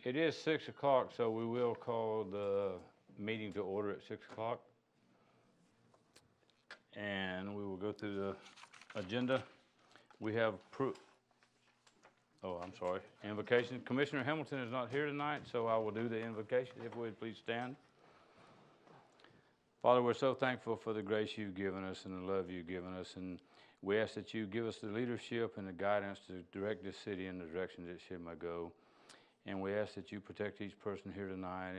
It is 6 o'clock, so we will call the meeting to order at 6 o'clock. And we will go through the agenda. We have invocation. Commissioner Hamilton is not here tonight, so I will do the invocation. If we would please stand. Father, we're so thankful for the grace you've given us and the love you've given us. And we ask that you give us the leadership and the guidance to direct this city in the direction that it should go. And we ask that you protect each person here tonight,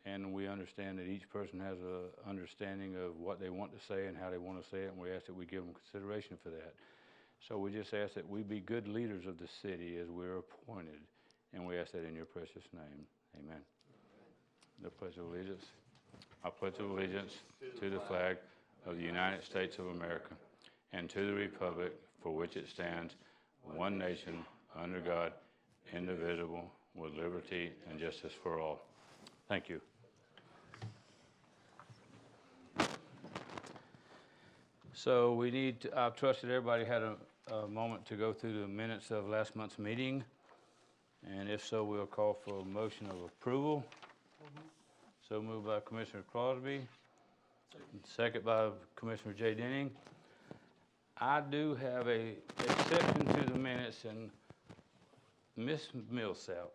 and we understand that each person has an understanding of what they want to say and how they want to say it, and we ask that we give them consideration for that. So we just ask that we be good leaders of the city as we're appointed, and we ask that in your precious name. Amen. The Pledge of Allegiance. I pledge allegiance to the flag of the United States of America and to the republic for which it stands, one nation, under God, indivisible, with liberty and justice for all. Thank you. So we need to, I trust that everybody had a moment to go through the minutes of last month's meeting. And if so, we'll call for a motion of approval. So moved by Commissioner Crosby, second by Commissioner J. Denning. I do have a exception to the minutes, and Miss Millsap.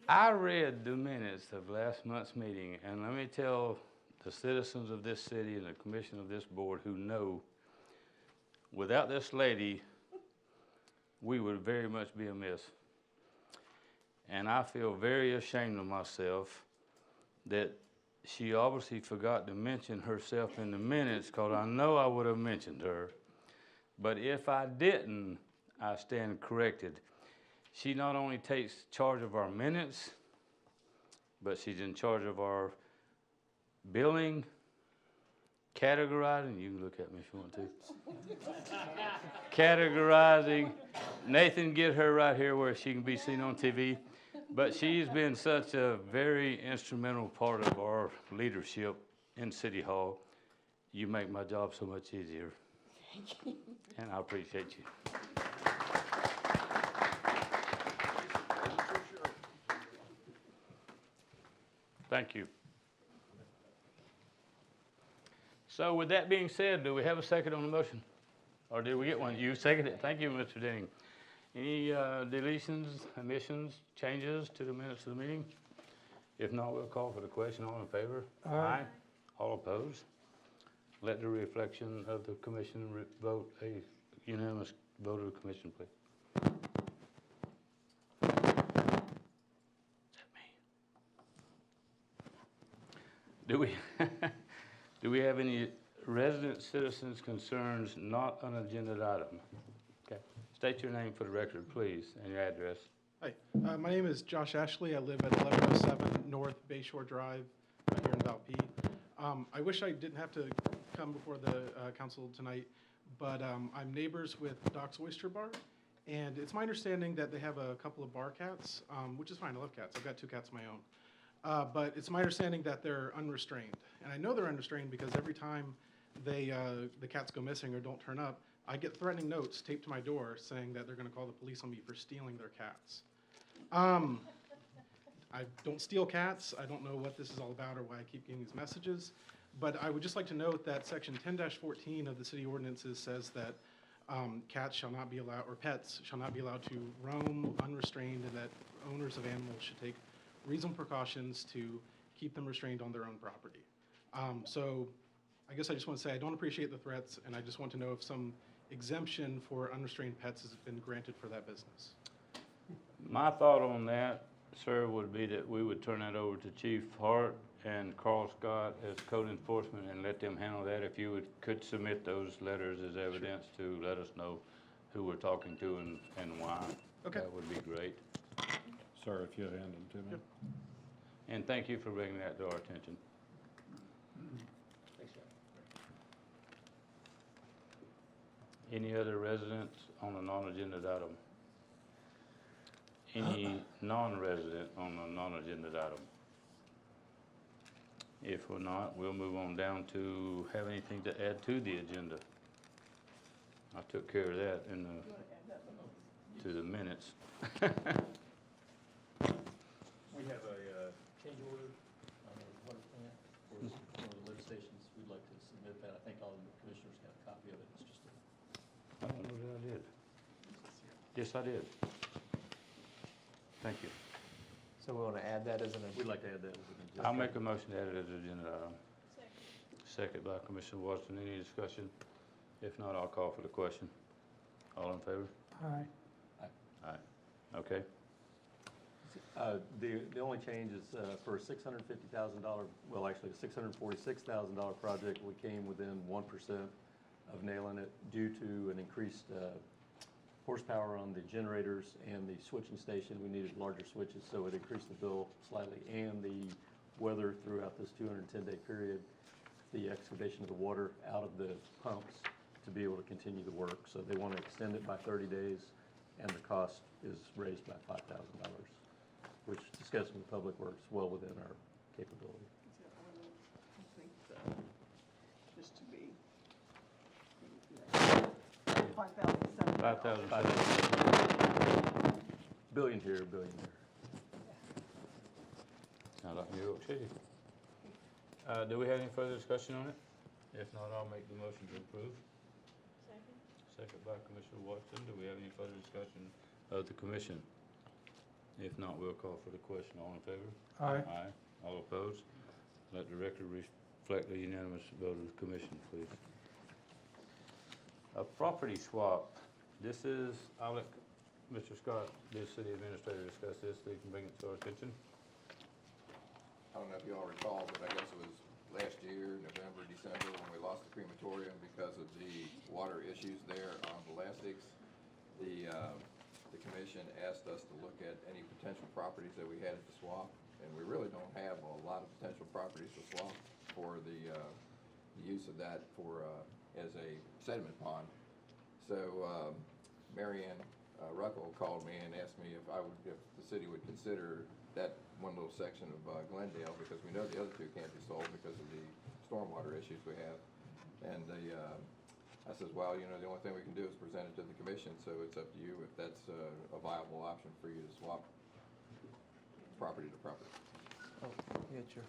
I read the minutes of last month's meeting, and let me tell the citizens of this city and the commission of this board who know, without this lady, we would very much be amiss. And I feel very ashamed of myself that she obviously forgot to mention herself in the minutes, because I know I would have mentioned her. But if I didn't, I stand corrected. She not only takes charge of our minutes, but she's in charge of our billing, categorizing. You can look at me if you want to. Categorizing. Nathan, get her right here where she can be seen on TV. But she's been such a very instrumental part of our leadership in City Hall. You make my job so much easier. Thank you. And I appreciate you. Thank you. So with that being said, do we have a second on the motion? Or did we get one? You seconded it. Thank you, Mr. Denning. Any deletions, omissions, changes to the minutes of the meeting? If not, we'll call for the question. All in favor? Aye. All opposed? Let the reflection of the commission vote a unanimous vote of the commission, please. Is that me? Do we have any resident citizens' concerns not on an agenda item? Okay. State your name for the record, please, and your address. Hi, my name is Josh Ashley. I live at 1107 North Bayshore Drive here in Valpy. I wish I didn't have to come before the council tonight, but I'm neighbors with Doc's Oyster Bar, and it's my understanding that they have a couple of bar cats, which is fine. I love cats. I've got 2 cats of my own. But it's my understanding that they're unrestrained. And I know they're unrestrained because every time the cats go missing or don't turn up, I get threatening notes taped to my door saying that they're going to call the police on me for stealing their cats. I don't steal cats. I don't know what this is all about or why I keep getting these messages. But I would just like to note that section 10-14 of the city ordinances says that cats shall not be allowed, or pets shall not be allowed to roam unrestrained, and that owners of animals should take reasonable precautions to keep them restrained on their own property. So I guess I just want to say I don't appreciate the threats, and I just want to know if some exemption for unrestrained pets has been granted for that business. My thought on that, sir, would be that we would turn that over to Chief Hart and Carl Scott as code enforcement and let them handle that. If you could submit those letters as evidence to let us know who we're talking to and why. Okay. That would be great. Sir, if you'll hand them to me. Yep. And thank you for bringing that to our attention. Any other residents on a non-agenda item? Any non-resident on a non-agenda item? If we're not, we'll move on down to have anything to add to the agenda. I took care of that in the, to the minutes. We have a change order on the water plant for one of the lift stations. We'd like to submit that. I think all the commissioners have a copy of it. It's just a, I don't know that I did. Yes, I did. Thank you. So we want to add that as an, we'd like to add that as an agenda. I'll make a motion to add it as an agenda item. Second by Commissioner Watson. Any discussion? If not, I'll call for the question. All in favor? aye. Aye. Okay. The only change is for a $650,000, well, actually a $646,000 project. We came within 1% of nailing it due to an increased horsepower on the generators and the switching station. We needed larger switches, so it increased the bill slightly. And the weather throughout this 210-day period, the excavation of the water out of the pumps to be able to continue the work. So they want to extend it by 30 days, and the cost is raised by $5,000, which, discussing with Public Works, well within our capability. Just to be. 5,007. 5,000. Billion here, billion there. Sound like New York City. Do we have any further discussion on it? If not, I'll make the motion to approve. Second by Commissioner Watson. Do we have any further discussion of the commission? If not, we'll call for the question. All in favor? Aye. Aye. All opposed? Let the record reflect the unanimous vote of the commission, please. A property swap. This is, I'll let Mr. Scott, the city administrator, discuss this, so he can bring it to our attention. I don't know if you all recall, but I guess it was last year, November, December, when we lost the crematorium because of the water issues there on Elastics. The commission asked us to look at any potential properties that we had at the swamp, and we really don't have a lot of potential properties to swamp for the use of that for as a sediment pond. So Marianne Ruckel called me and asked me if the city would consider that one little section of Glendale, because we know the other two can't be sold because of the stormwater issues we have. And I says, well, you know, the only thing we can do is present it to the commission, so it's up to you if that's a viable option for you to swap property to property. Oh, get your,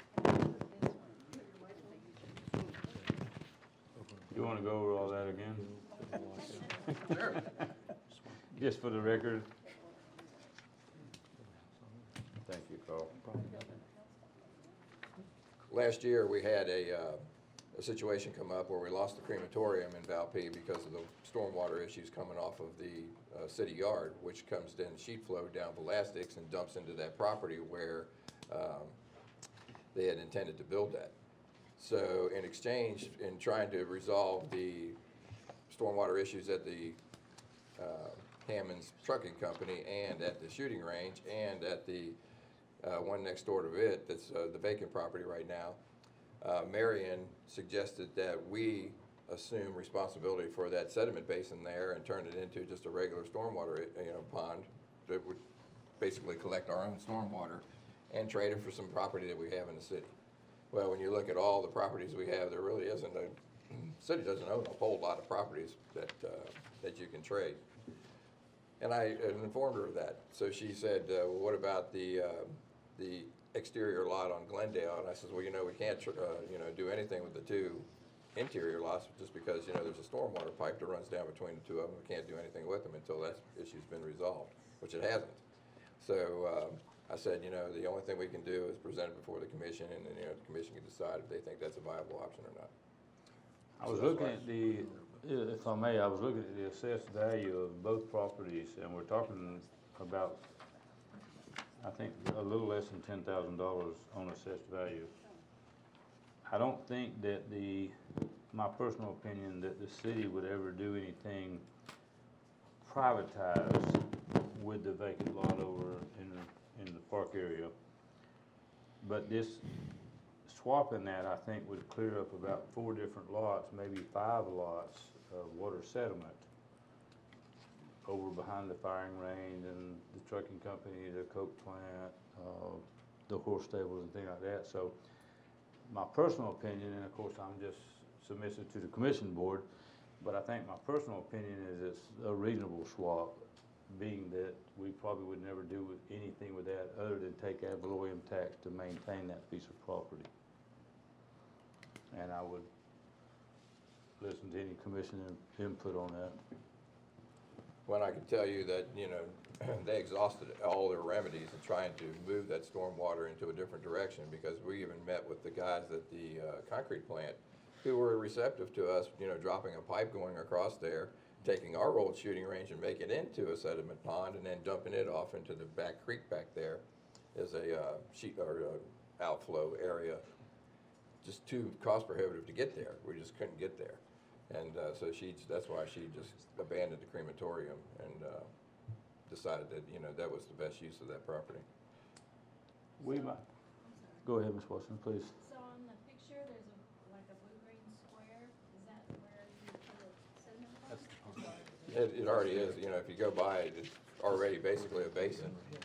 You want to go over all that again? Sure. Just for the record? Thank you, Carl. Last year, we had a situation come up where we lost the crematorium in Valpy because of the stormwater issues coming off of the city yard, which comes in sheet flow down Elastics and dumps into that property where they had intended to build that. So in exchange, in trying to resolve the stormwater issues at the Hammond's Trucking Company and at the shooting range and at the one next door to it, that's the vacant property right now, Marion suggested that we assume responsibility for that sediment basin there and turn it into just a regular stormwater pond that would basically collect our own stormwater and trade it for some property that we have in the city. Well, when you look at all the properties we have, there really isn't city doesn't own a whole lot of properties that you can trade. And I informed her of that. So she said, well, what about the exterior lot on Glendale? And I said, well, you know, we can't do anything with the two interior lots just because, you know, there's a stormwater pipe that runs down between the two of them. We can't do anything with them until that issue's been resolved, which it hasn't. So I said, you know, the only thing we can do is present it before the commission, and then, you know, the commission can decide if they think that's a viable option or not. I was looking at the, if I may, I was looking at the assessed value of both properties, and we're talking about, I think, a little less than $10,000 on assessed value. I don't think that my personal opinion, that the city would ever do anything privatized with the vacant lot over in the park area. But this, swapping that, I think, would clear up about 4 different lots, maybe 5 lots of water sediment over behind the firing range and the trucking company, the coke plant, the horse stables and things like that. So my personal opinion, and of course I'm just submissive to the commission board, But I think my personal opinion is it's a reasonable swap, being that we probably would never do anything with that other than take ad valorem tax to maintain that piece of property. And I would listen to any commission input on that. Well, I can tell you that, you know, they exhausted all their remedies in trying to move that stormwater into a different direction, because we even met with the guys at the concrete plant who were receptive to us, you know, dropping a pipe going across there, taking our old shooting range and making it into a sediment pond, and then dumping it off into the back creek back there as a outflow area. Just too cost prohibitive to get there. We just couldn't get there. And so that's why she just abandoned the crematorium and decided that, you know, that was the best use of that property. We might, go ahead, Ms. Watson, please. So on the picture, there's like a blue-green square. Is that where you put a sediment pond? It already is, you know, if you go by it, it's already basically a basin. And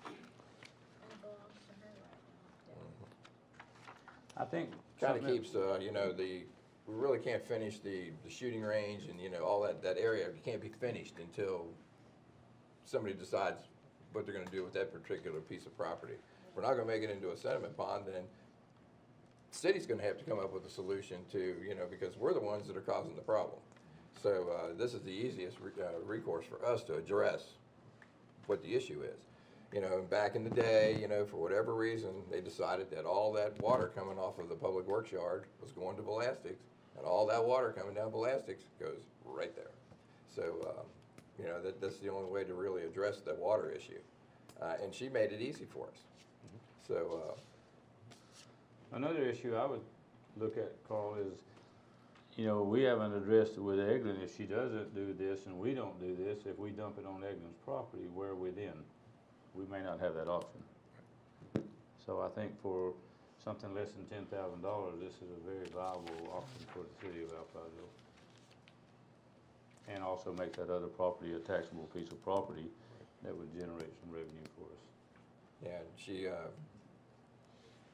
it belongs to her right now. I think Kind of something that- keeps, you know, we really can't finish the shooting range and, you know, all that area, it can't be finished until somebody decides what they're gonna do with that particular piece of property. If we're not gonna make it into a sediment pond, then the city's gonna have to come up with a solution to, you know, because we're the ones that are causing the problem. So, this is the easiest recourse for us to address what the issue is. You know, back in the day, you know, for whatever reason, they decided that all that water coming off of the public works yard was going to Belastics, and all that water coming down Belastics goes right there. So, you know, that's the only way to really address the water issue. And she made it easy for us. So, Another issue I would look at, Carl, is, you know, we haven't addressed it with Eglin. If she doesn't do this and we don't do this, if we dump it on Eglin's property, where are we then? We may not have that option. So I think for something less than $10,000, this is a very viable option for the city of Valparaiso. And also make that other property a taxable piece of property that would generate some revenue for us. yeah,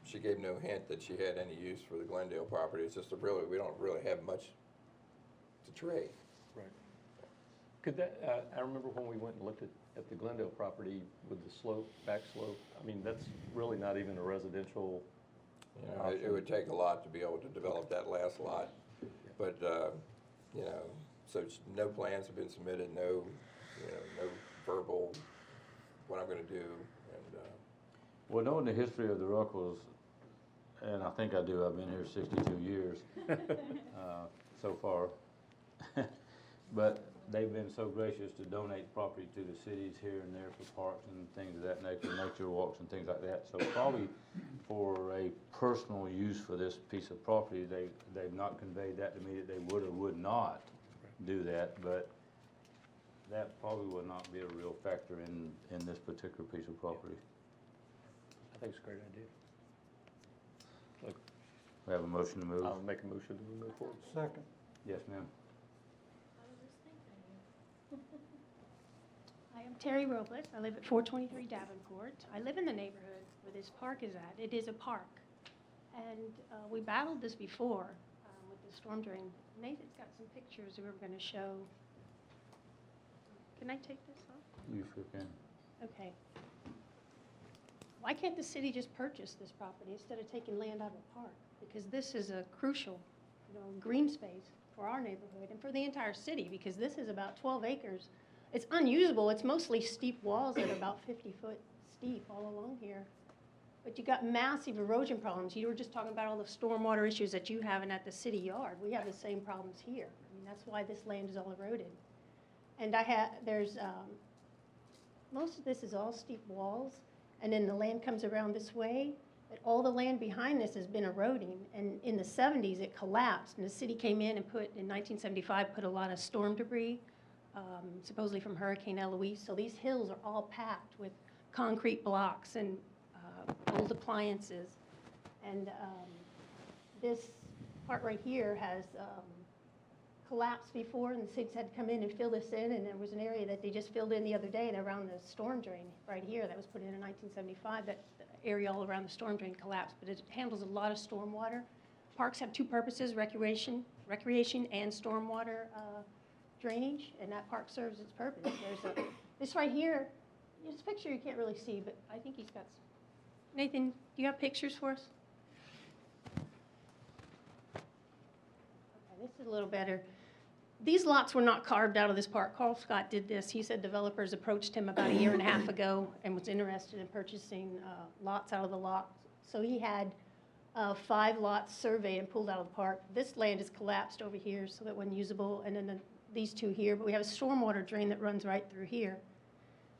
she gave no hint that she had any use for the Glendale property. It's just we don't really have much to trade. Right. Could that, I remember when we went and looked at the Glendale property with the slope, back slope, I mean, that's really not even a residential. You know, it would take a lot to be able to develop that last lot. But, you know, so no plans have been submitted, no verbal, what I'm gonna do, and, Well, knowing the history of the Ruckles, and I think I do, I've been here 62 years so far. But they've been so gracious to donate property to the cities here and there for parks and things of that nature walks and things like that. So probably for a personal use for this piece of property, they've not conveyed that to me that they would or would not do that, but that probably would not be a real factor in this particular piece of property. I think it's a great idea. Look, We have a motion to move. I'll make a motion to move forward. Second. Yes, ma'am. I was just thinking of you. I am Terry Robles. I live at 423 Davenport. I live in the neighborhood where this park is at. It is a park. And we battled this before with the storm drain. Nathan's got some pictures we were going to show. Can I take this off? You sure can. Okay. Why can't the city just purchase this property instead of taking land out of the park? Because this is a crucial, green space for our neighborhood and for the entire city, because this is about 12 acres. It's unusable. It's mostly steep walls that are about 50 foot steep all along here. But you got massive erosion problems. You were just talking about all the stormwater issues that you have at the city yard. We have the same problems here. I mean, that's why this land is all eroded. And most of this is all steep walls, and then the land comes around this way, but all the land behind this has been eroding. And in the 70s, it collapsed, and the city came in and in 1975, put a lot of storm debris, supposedly from Hurricane Eloise. So these hills are all packed with concrete blocks and old appliances. And this part right here has collapsed before, and the city's had to come in and fill this in, and there was an area that they just filled in the other day around the storm drain right here that was put in 1975. That area all around the storm drain collapsed, but it handles a lot of storm water. parks have two purposes, recreation and stormwater drainage, and that park serves its purpose. There's this right here, this picture you can't really see, but I think he's got some. Nathan, do you have pictures for us? Okay, this is a little better. These lots were not carved out of this park. Carl Scott did this. He said developers approached him about a year and a half ago and was interested in purchasing lots out of the lot. So he had 5 lots surveyed and pulled out of the park. This land is collapsed over here, so that wasn't usable, and then these 2 here. But we have a stormwater drain that runs right through here.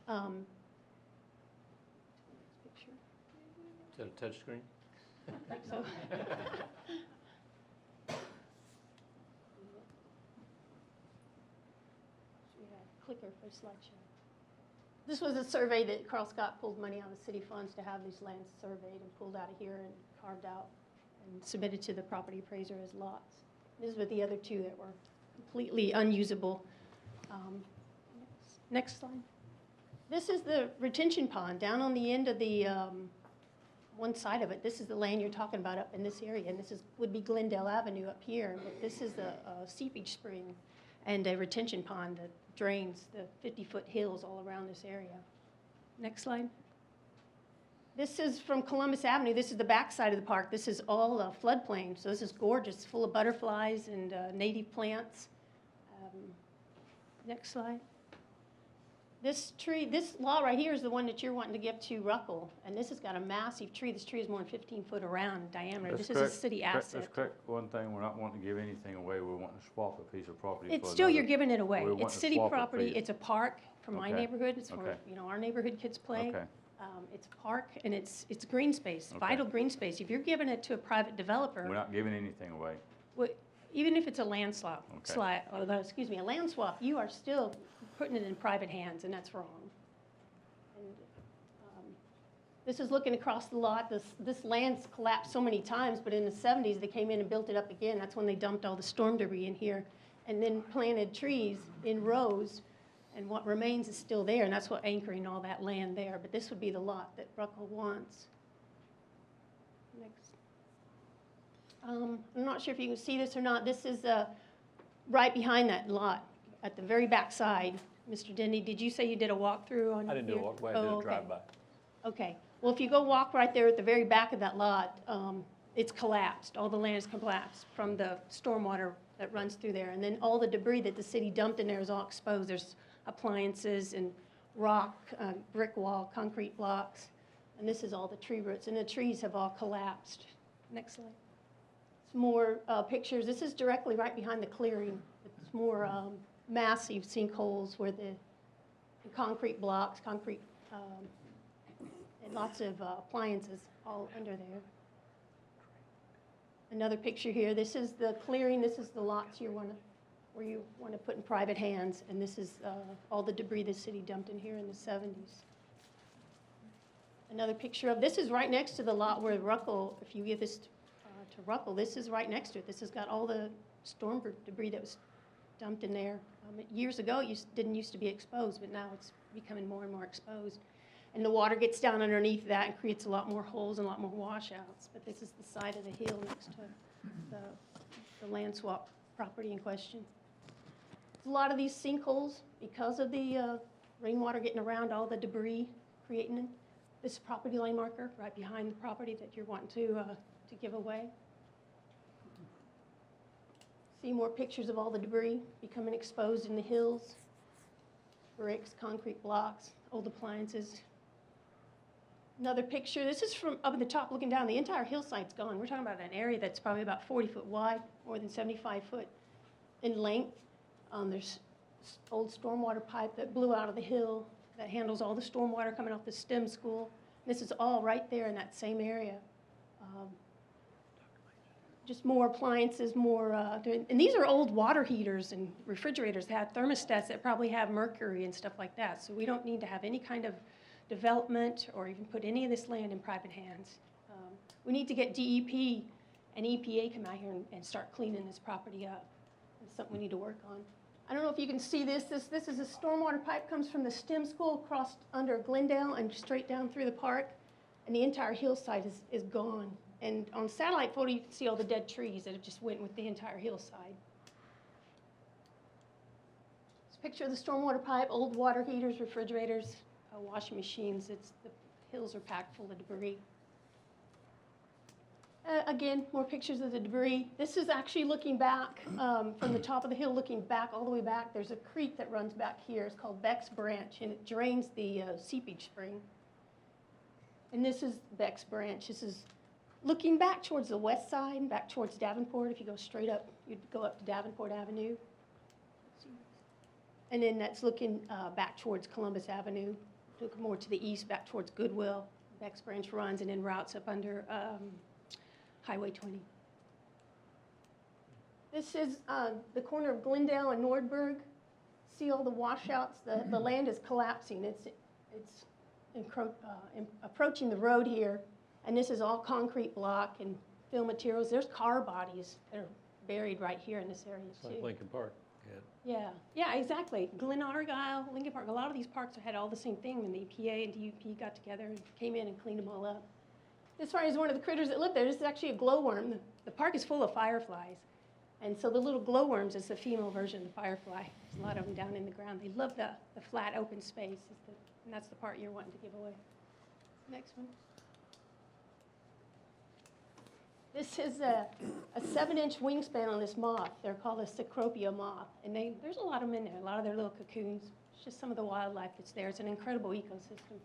Picture. Is that a touchscreen? I think so. Clicker for slideshow. This was a survey that Carl Scott pulled money out of city funds to have these lands surveyed and pulled out of here and carved out and submitted to the property appraiser as lots. This is with the other 2 that were completely unusable. Next slide. This is the retention pond down on the end of the one side of it. This is the land you're talking about up in this area, and this would be Glendale Avenue up here. But this is a seepage spring and a retention pond that drains the 50-foot hills all around this area. Next slide. This is from Columbus Avenue. This is the back side of the park. This is all floodplain, so this is gorgeous, full of butterflies and native plants. Next slide. This lot right here is the one that you're wanting to give to Ruckel, and this has got a massive tree. This tree is more than 15 foot around in diameter. This is a city asset. Let's correct one thing, we're not wanting to give anything away, we're wanting to swap a piece of property. It's for still, another. you're giving it away. We're wanting It's to city swap a property. piece. It's a park for my Okay. neighborhood. It's for, Okay. our neighborhood kids play. Okay. It's a park, and it's green space, Okay. vital green space. If you're giving it to a private developer, We're not giving anything away. well, even if it's a land swap, Okay. a land swap, you are still putting it in private hands, and that's wrong. And, this is looking across the lot. This land's collapsed so many times, but in the 70s, they came in and built it up again. That's when they dumped all the storm debris in here and then planted trees in rows, and what remains is still there, and that's what anchoring all that land there. But this would be the lot that Ruckel wants. Next. I'm not sure if you can see this or not. This is right behind that lot at the very back side. Mr. Denny, did you say you did a walkthrough on I didn't do a here? walkway, I did Oh, a okay. drive-by. Okay. Well, if you go walk right there at the very back of that lot, it's collapsed. All the land is collapsed from the stormwater that runs through there. And then all the debris that the city dumped in there is all exposed. There's appliances and rock, brick wall, concrete blocks. And this is all the tree roots. And the trees have all collapsed. Next slide. Some more pictures. This is directly right behind the clearing. It's more massive sinkholes where the concrete blocks, and lots of appliances all under there. Another picture here. This is the clearing. This is the lots where you want to put in private hands, and this is all the debris the city dumped in here in the 70s. Another picture of this is right next to the lot where Ruckel. If you give this to Ruckel, this is right next to it. This has got all the storm debris that was dumped in there. Years ago, it didn't used to be exposed, but now it's becoming more and more exposed. And the water gets down underneath that and creates a lot more holes and a lot more washouts. But this is the side of the hill next to the land swap property in question. A lot of these sinkholes, because of the rainwater getting around all the debris, creating this property line marker right behind the property that you're wanting to give away. See more pictures of all the debris becoming exposed in the hills. Bricks, concrete blocks, old appliances. Another picture. This is from up at the top looking down. The entire hillside's gone. We're talking about an area that's probably about 40 foot wide, more than 75 foot in length. There's old stormwater pipe that blew out of the hill that handles all the stormwater coming off the STEM school. This is all right there in that same area. Just more appliances, and these are old water heaters and refrigerators that have thermostats that probably have mercury and stuff like that. So we don't need to have any kind of development or even put any of this land in private hands. We need to get DEP and EPA come out here and start cleaning this property up. It's something we need to work on. I don't know if you can see this. This is a stormwater pipe, comes from the STEM school across under Glendale and straight down through the park. And the entire hillside is gone. And on satellite photo, you can see all the dead trees that have just went with the entire hillside. It's a picture of the stormwater pipe, old water heaters, refrigerators, washing machines. The hills are packed full of debris. Again, more pictures of the debris. This is actually looking back from the top of the hill, looking back all the way back. There's a creek that runs back here. It's called Beck's Branch, and it drains the seepage spring. And this is Beck's Branch. This is looking back towards the west side, back towards Davenport. If you go straight up, you'd go up to Davenport Avenue. And then that's looking back towards Columbus Avenue, look more to the east, back towards Goodwill. Beck's Branch runs and then routes up under Highway 20. This is the corner of Glendale and Nordberg. See all the washouts? The land is collapsing. It's approaching the road here, and this is all concrete block and fill materials. There's car bodies that are buried right here in this area It's too. like Lincoln Park. Yeah, exactly. Glen Argyle, Lincoln Park, a lot of these parks had all the same thing when the EPA and DUP got together and came in and cleaned them all up. This one is one of the critters that live there. This is actually a glowworm. The park is full of fireflies. And so the little glowworms is the female version of the firefly. There's a lot of them down in the ground. They love the flat open space, and that's the part you're wanting to give away. Next one. This is a 7-inch wingspan on this moth. They're called a Cecropia moth. And there's a lot of them in there, a lot of their little cocoons. It's just some of the wildlife that's there. It's an incredible ecosystem.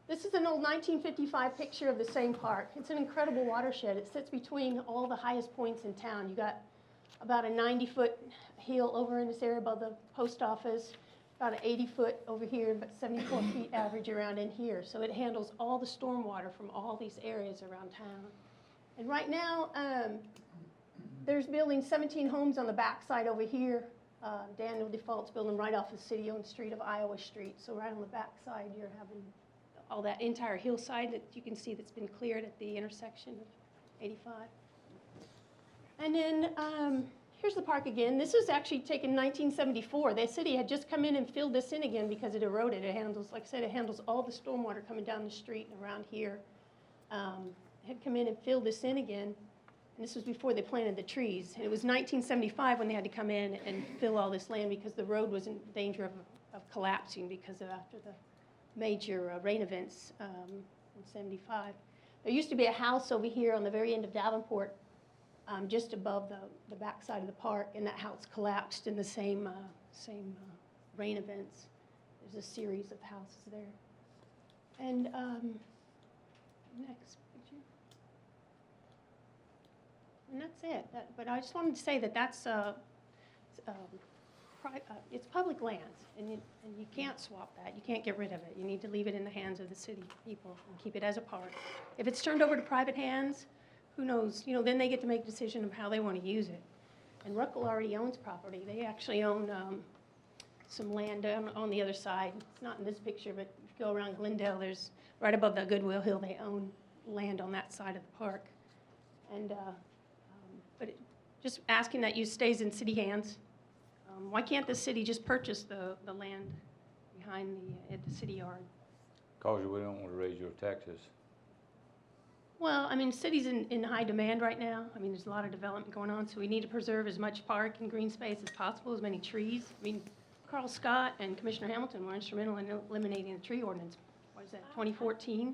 This is an old 1955 picture of the same park. It's an incredible watershed. It sits between all the highest points in town. You got about a 90-foot hill over in this area above the post office, about an 80-foot over here, about 74 feet average around in here. So it handles all the stormwater from all these areas around town. And right now, there's building 17 homes on the backside over here. Daniel Default's building right off the city-owned street of Iowa Street. So right on the backside, you're having all that entire hillside that you can see that's been cleared at the intersection of 85. And then here's the park again. This was actually taken in 1974. The city had just come in and filled this in again because it eroded. It handles, like I said, it handles all the stormwater coming down the street and around here. Had come in and filled this in again. And this was before they planted the trees. And it was 1975 when they had to come in and fill all this land because the road was in danger of collapsing because of after the major rain events in 75. There used to be a house over here on the very end of Davenport, just above the backside of the park, and that house collapsed in the same rain events. There's a series of houses there. And next picture. And that's it. But I just wanted to say that that's it's public lands, and you can't swap that. You can't get rid of it. You need to leave it in the hands of the city people and keep it as a park. If it's turned over to private hands, who knows? You know, then they get to make a decision of how they want to use it. And Ruckel already owns property. They actually own some land on the other side. It's not in this picture, but if you go around Glendale, there's right above the Goodwill Hill, they own land on that side of the park. And just asking that you stays in city hands. Why can't the city just purchase the land behind at the city yard? Because we don't want to raise your taxes. Well, I mean, the city's in high demand right now. I mean, there's a lot of development going on, so we need to preserve as much park and green space as possible, as many trees. I mean, Carl Scott and Commissioner Hamilton were instrumental in eliminating the tree ordinance. What is that, 2014?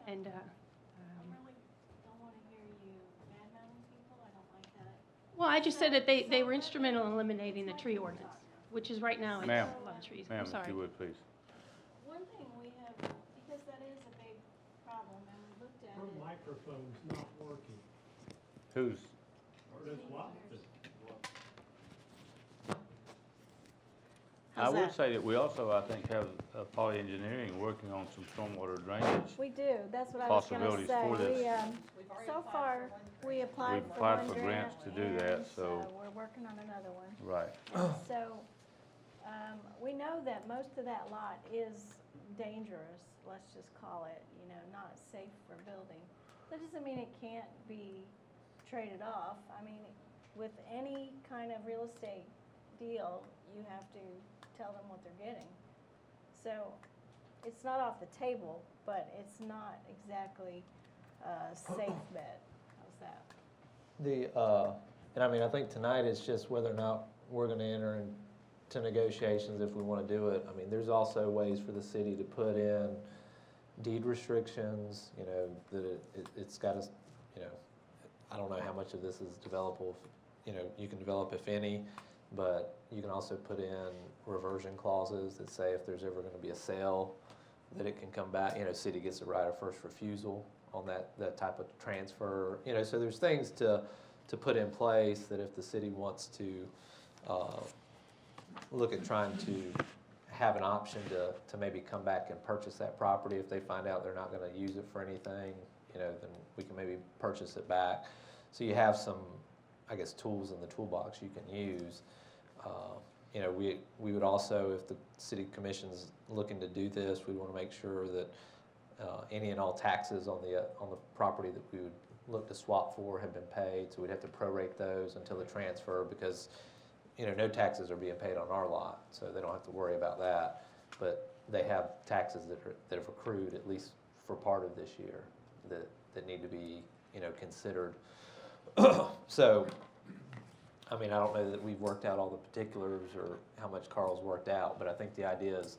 And I really don't want to hear you bad-mouthing people. I don't like that. well, I just said that they were instrumental in eliminating the tree ordinance, which is right now, it's Ma'am. a lot of trees. Ma'am, I'm if sorry. you would, please. One thing we have, because that is a big problem, and we looked at Her it. microphone's not working. Who's, I How's would that? say that we also, I think, have Poly Engineering working on some stormwater drainage. We do, that's what I was gonna Possibilities say. for this. So far, we applied We've for applied one for grant, grants to do that, and so- we're working on another one. Right. So, we know that most of that lot is dangerous, let's just call it, not safe for building. That doesn't mean it can't be traded off. I mean, with any kind of real estate deal, you have to tell them what they're getting. So, it's not off the table, but it's not exactly a safe bet. How's that? And I mean, I think tonight it's just whether or not we're gonna enter into negotiations if we wanna do it. I mean, there's also ways for the city to put in deed restrictions, you know, that it's gotta, you know, I don't know how much of this is developable, you know, you can develop if any, but you can also put in reversion clauses that say if there's ever gonna be a sale, that it can come back, you know, city gets a right of first refusal on that type of transfer, you know, so there's things to put in place that if the city wants to look at trying to have an option to maybe come back and purchase that property if they find out they're not gonna use it for anything, you know, then we can maybe purchase it back. So you have some, I guess, tools in the toolbox you can use. You know, we would also, if the city commission's looking to do this, we want to make sure that any and all taxes on the property that we would look to swap for have been paid. So we'd have to prorate those until the transfer because, you know, no taxes are being paid on our lot, so they don't have to worry about that. But they have taxes that have accrued at least for part of this year that need to be, you know, considered. So, I mean, I don't know that we've worked out all the particulars or how much Carl's worked out, but I think the idea is,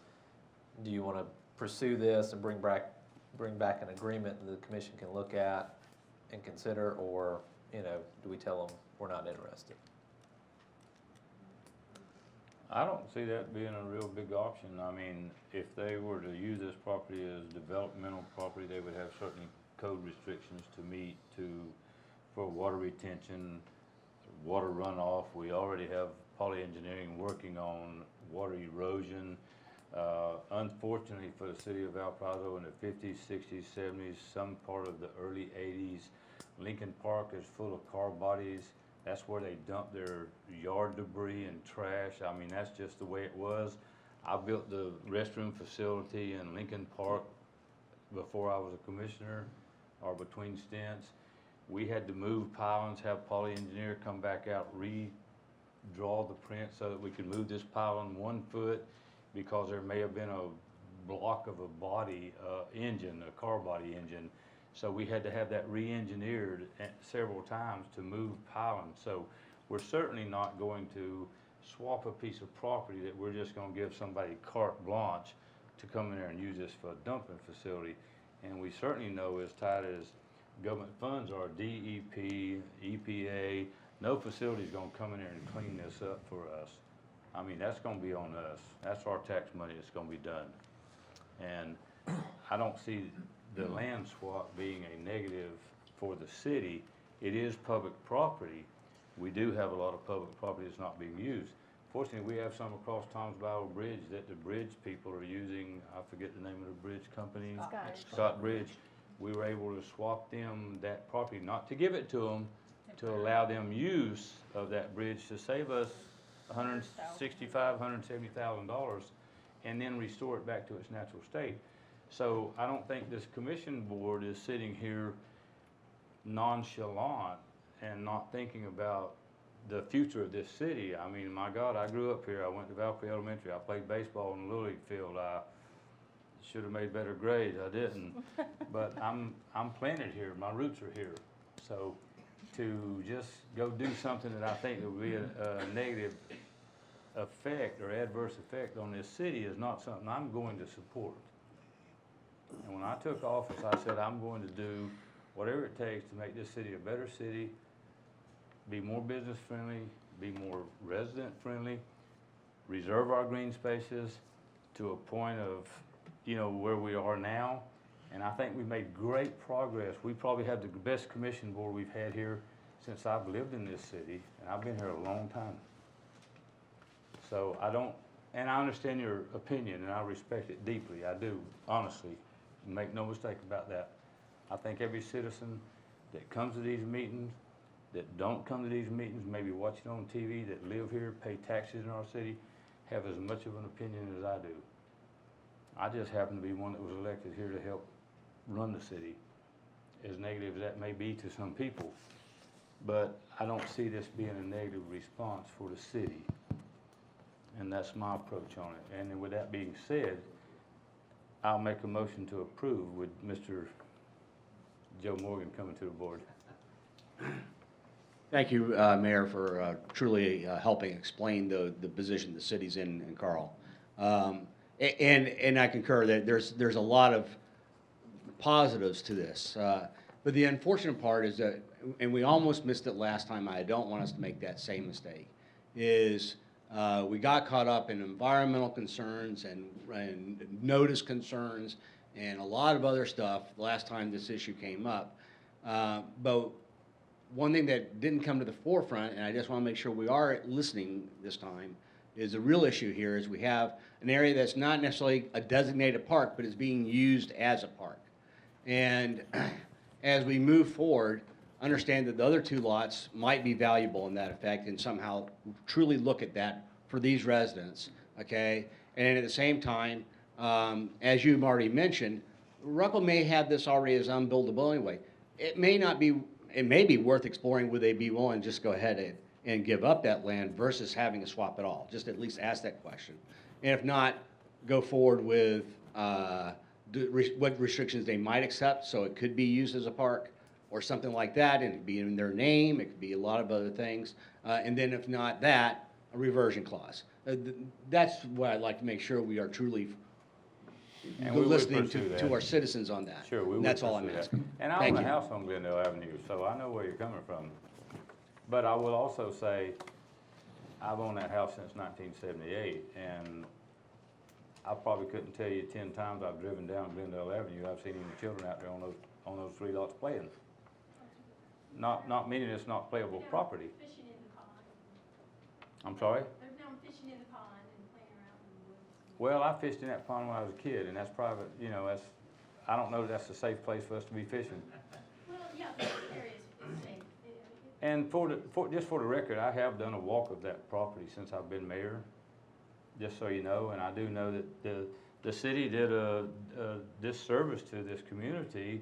do you want to pursue this and bring back an agreement that the commission can look at and consider, or, you know, do we tell them we're not interested? I don't see that being a real big option. I mean, if they were to use this property as developmental property, they would have certain code restrictions to meet for water retention, water runoff. We already have Poly Engineering working on water erosion. Unfortunately for the city of Valparaiso in the 50s, 60s, 70s, some part of the early 80s, Lincoln Park is full of car bodies. That's where they dump their yard debris and trash. I mean, that's just the way it was. I built the restroom facility in Lincoln Park before I was a commissioner, or between stints. We had to move pylons, have Poly Engineer come back out, redraw the print so that we could move this pylon 1 foot because there may have been a block of a body engine, a car body engine. So we had to have that re-engineered several times to move pylons. So we're certainly not going to swap a piece of property that we're just going to give somebody carte blanche to come in there and use this for a dumping facility. And we certainly know as tight as government funds are, DEP, EPA, no facility is going to come in there and clean this up for us. I mean, that's going to be on us. That's our tax money that's going to be done. And I don't see the land swap being a negative for the city. It is public property. We do have a lot of public property that's not being used. Fortunately, we have some across Tom's Battle Bridge that the bridge people are using. I forget the name of the bridge company. Scott Bridge. We were able to swap them that property, not to give it to them, to allow them use of that bridge to save us $165,000, $170,000, and then restore it back to its natural state. So I don't think this commission board is sitting here nonchalant and not thinking about the future of this city. I mean, my God, I grew up here. I went to Valparaiso Elementary. I played baseball in the Little League field. I should have made better grades. I didn't. But I'm planted here. My roots are here. So to just go do something that I think will be a negative effect or adverse effect on this city is not something I'm going to support. And when I took office, I said I'm going to do whatever it takes to make this city a better city, be more business friendly, be more resident friendly, reserve our green spaces to a point of, you know, where we are now. And I think we've made great progress. We probably have the best commission board we've had here since I've lived in this city, and I've been here a long time. So and I understand your opinion, and I respect it deeply. I do, honestly. Make no mistake about that. I think every citizen that comes to these meetings, that don't come to these meetings, maybe watch it on TV, that live here, pay taxes in our city, have as much of an opinion as I do. I just happen to be one that was elected here to help run the city, as negative as that may be to some people. But I don't see this being a negative response for the city. And that's my approach on it. And with that being said, I'll make a motion to approve with Mr. Joe Morgan coming to the board. Thank you, Mayor, for truly helping explain the position the city's in, Carl. And I concur that there's a lot of positives to this. But the unfortunate part is that, and we almost missed it last time, I don't want us to make that same mistake, is we got caught up in environmental concerns and notice concerns and a lot of other stuff the last time this issue came up. But one thing that didn't come to the forefront, and I just want to make sure we are listening this time, is the real issue here is we have an area that's not necessarily a designated park, but is being used as a park. And as we move forward, understand that the other two lots might be valuable in that effect and somehow truly look at that for these residents, okay? And at the same time, as you've already mentioned, Ruckle may have this already as unbuildable anyway. It may be worth exploring, would they be willing to just go ahead and give up that land versus having to swap it all? Just at least ask that question. And if not, go forward with what restrictions they might accept, so it could be used as a park or something like that, and it could be in their name, it could be a lot of other things. And then if not that, a reversion clause. That's what I'd like to make sure we are truly And we would listening pursue that. to our citizens on that. Sure, we would. That's all I'm pursue that. asking. And I Thank own a you. house on Glendale Avenue, so I know where you're coming from. But I will also say, I've owned that house since 1978, and I probably couldn't tell you 10 times I've driven down Glendale Avenue, I've seen even children out there on those 3 lots playing. Not meaning it's not playable property. Fishing in the pond. I'm sorry? They're down fishing in the pond and playing around in the woods. Well, I fished in that pond when I was a kid, and that's private, I don't know if that's a safe place for us to be fishing. Well, yeah, the area is safe. And just for the record, I have done a walk of that property since I've been mayor, just so you know, and I do know that the city did a disservice to this community,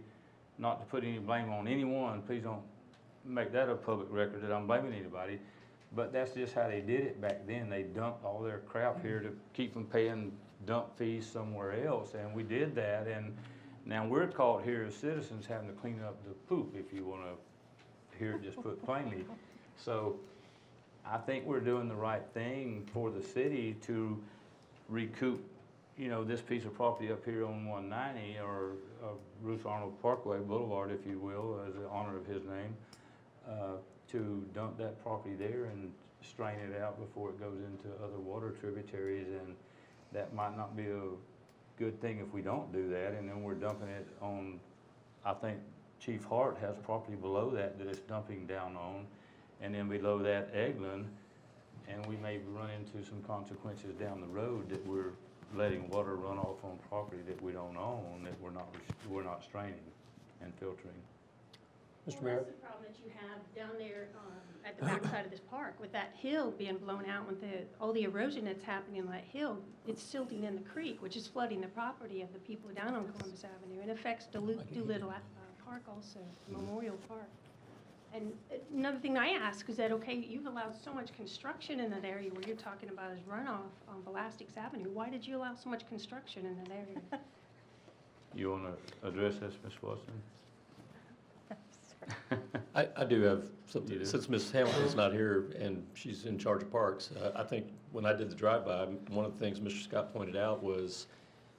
not to put any blame on anyone, please don't make that a public record that I'm blaming anybody, but that's just how they did it back then. They dumped all their crap here to keep from paying dump fees somewhere else, and we did that, and now we're caught here as citizens having to clean up the poop, if you want to hear it just put plainly. So I think we're doing the right thing for the city to recoup, this piece of property up here on 190 or Ruth Arnold Parkway Boulevard, if you will, as in honor of his name, to dump that property there and strain it out before it goes into other water tributaries. And that might not be a good thing if we don't do that, and then we're dumping it on, I think Chief Hart has property below that it's dumping down on, and then below that Eglin, and we may run into some consequences down the road that we're letting water run off on property that we don't own, that we're not straining and filtering. Mr. Well, Mayor? that's the problem that you have down there at the backside of this park, with that hill being blown out, with all the erosion that's happening on that hill. It's silting in the creek, which is flooding the property of the people down on Columbus Avenue, and affects Doolittle Park also, Memorial Park. And another thing I ask is that, okay, you've allowed so much construction in that area where you're talking about is runoff on Belastics Avenue. Why did you allow so much construction in that area? You want to address this, Ms. Watson? I do have You something, do? since Ms. Hamilton's not here and she's in charge of parks, I think when I did the drive-by, one of the things Mr. Scott pointed out was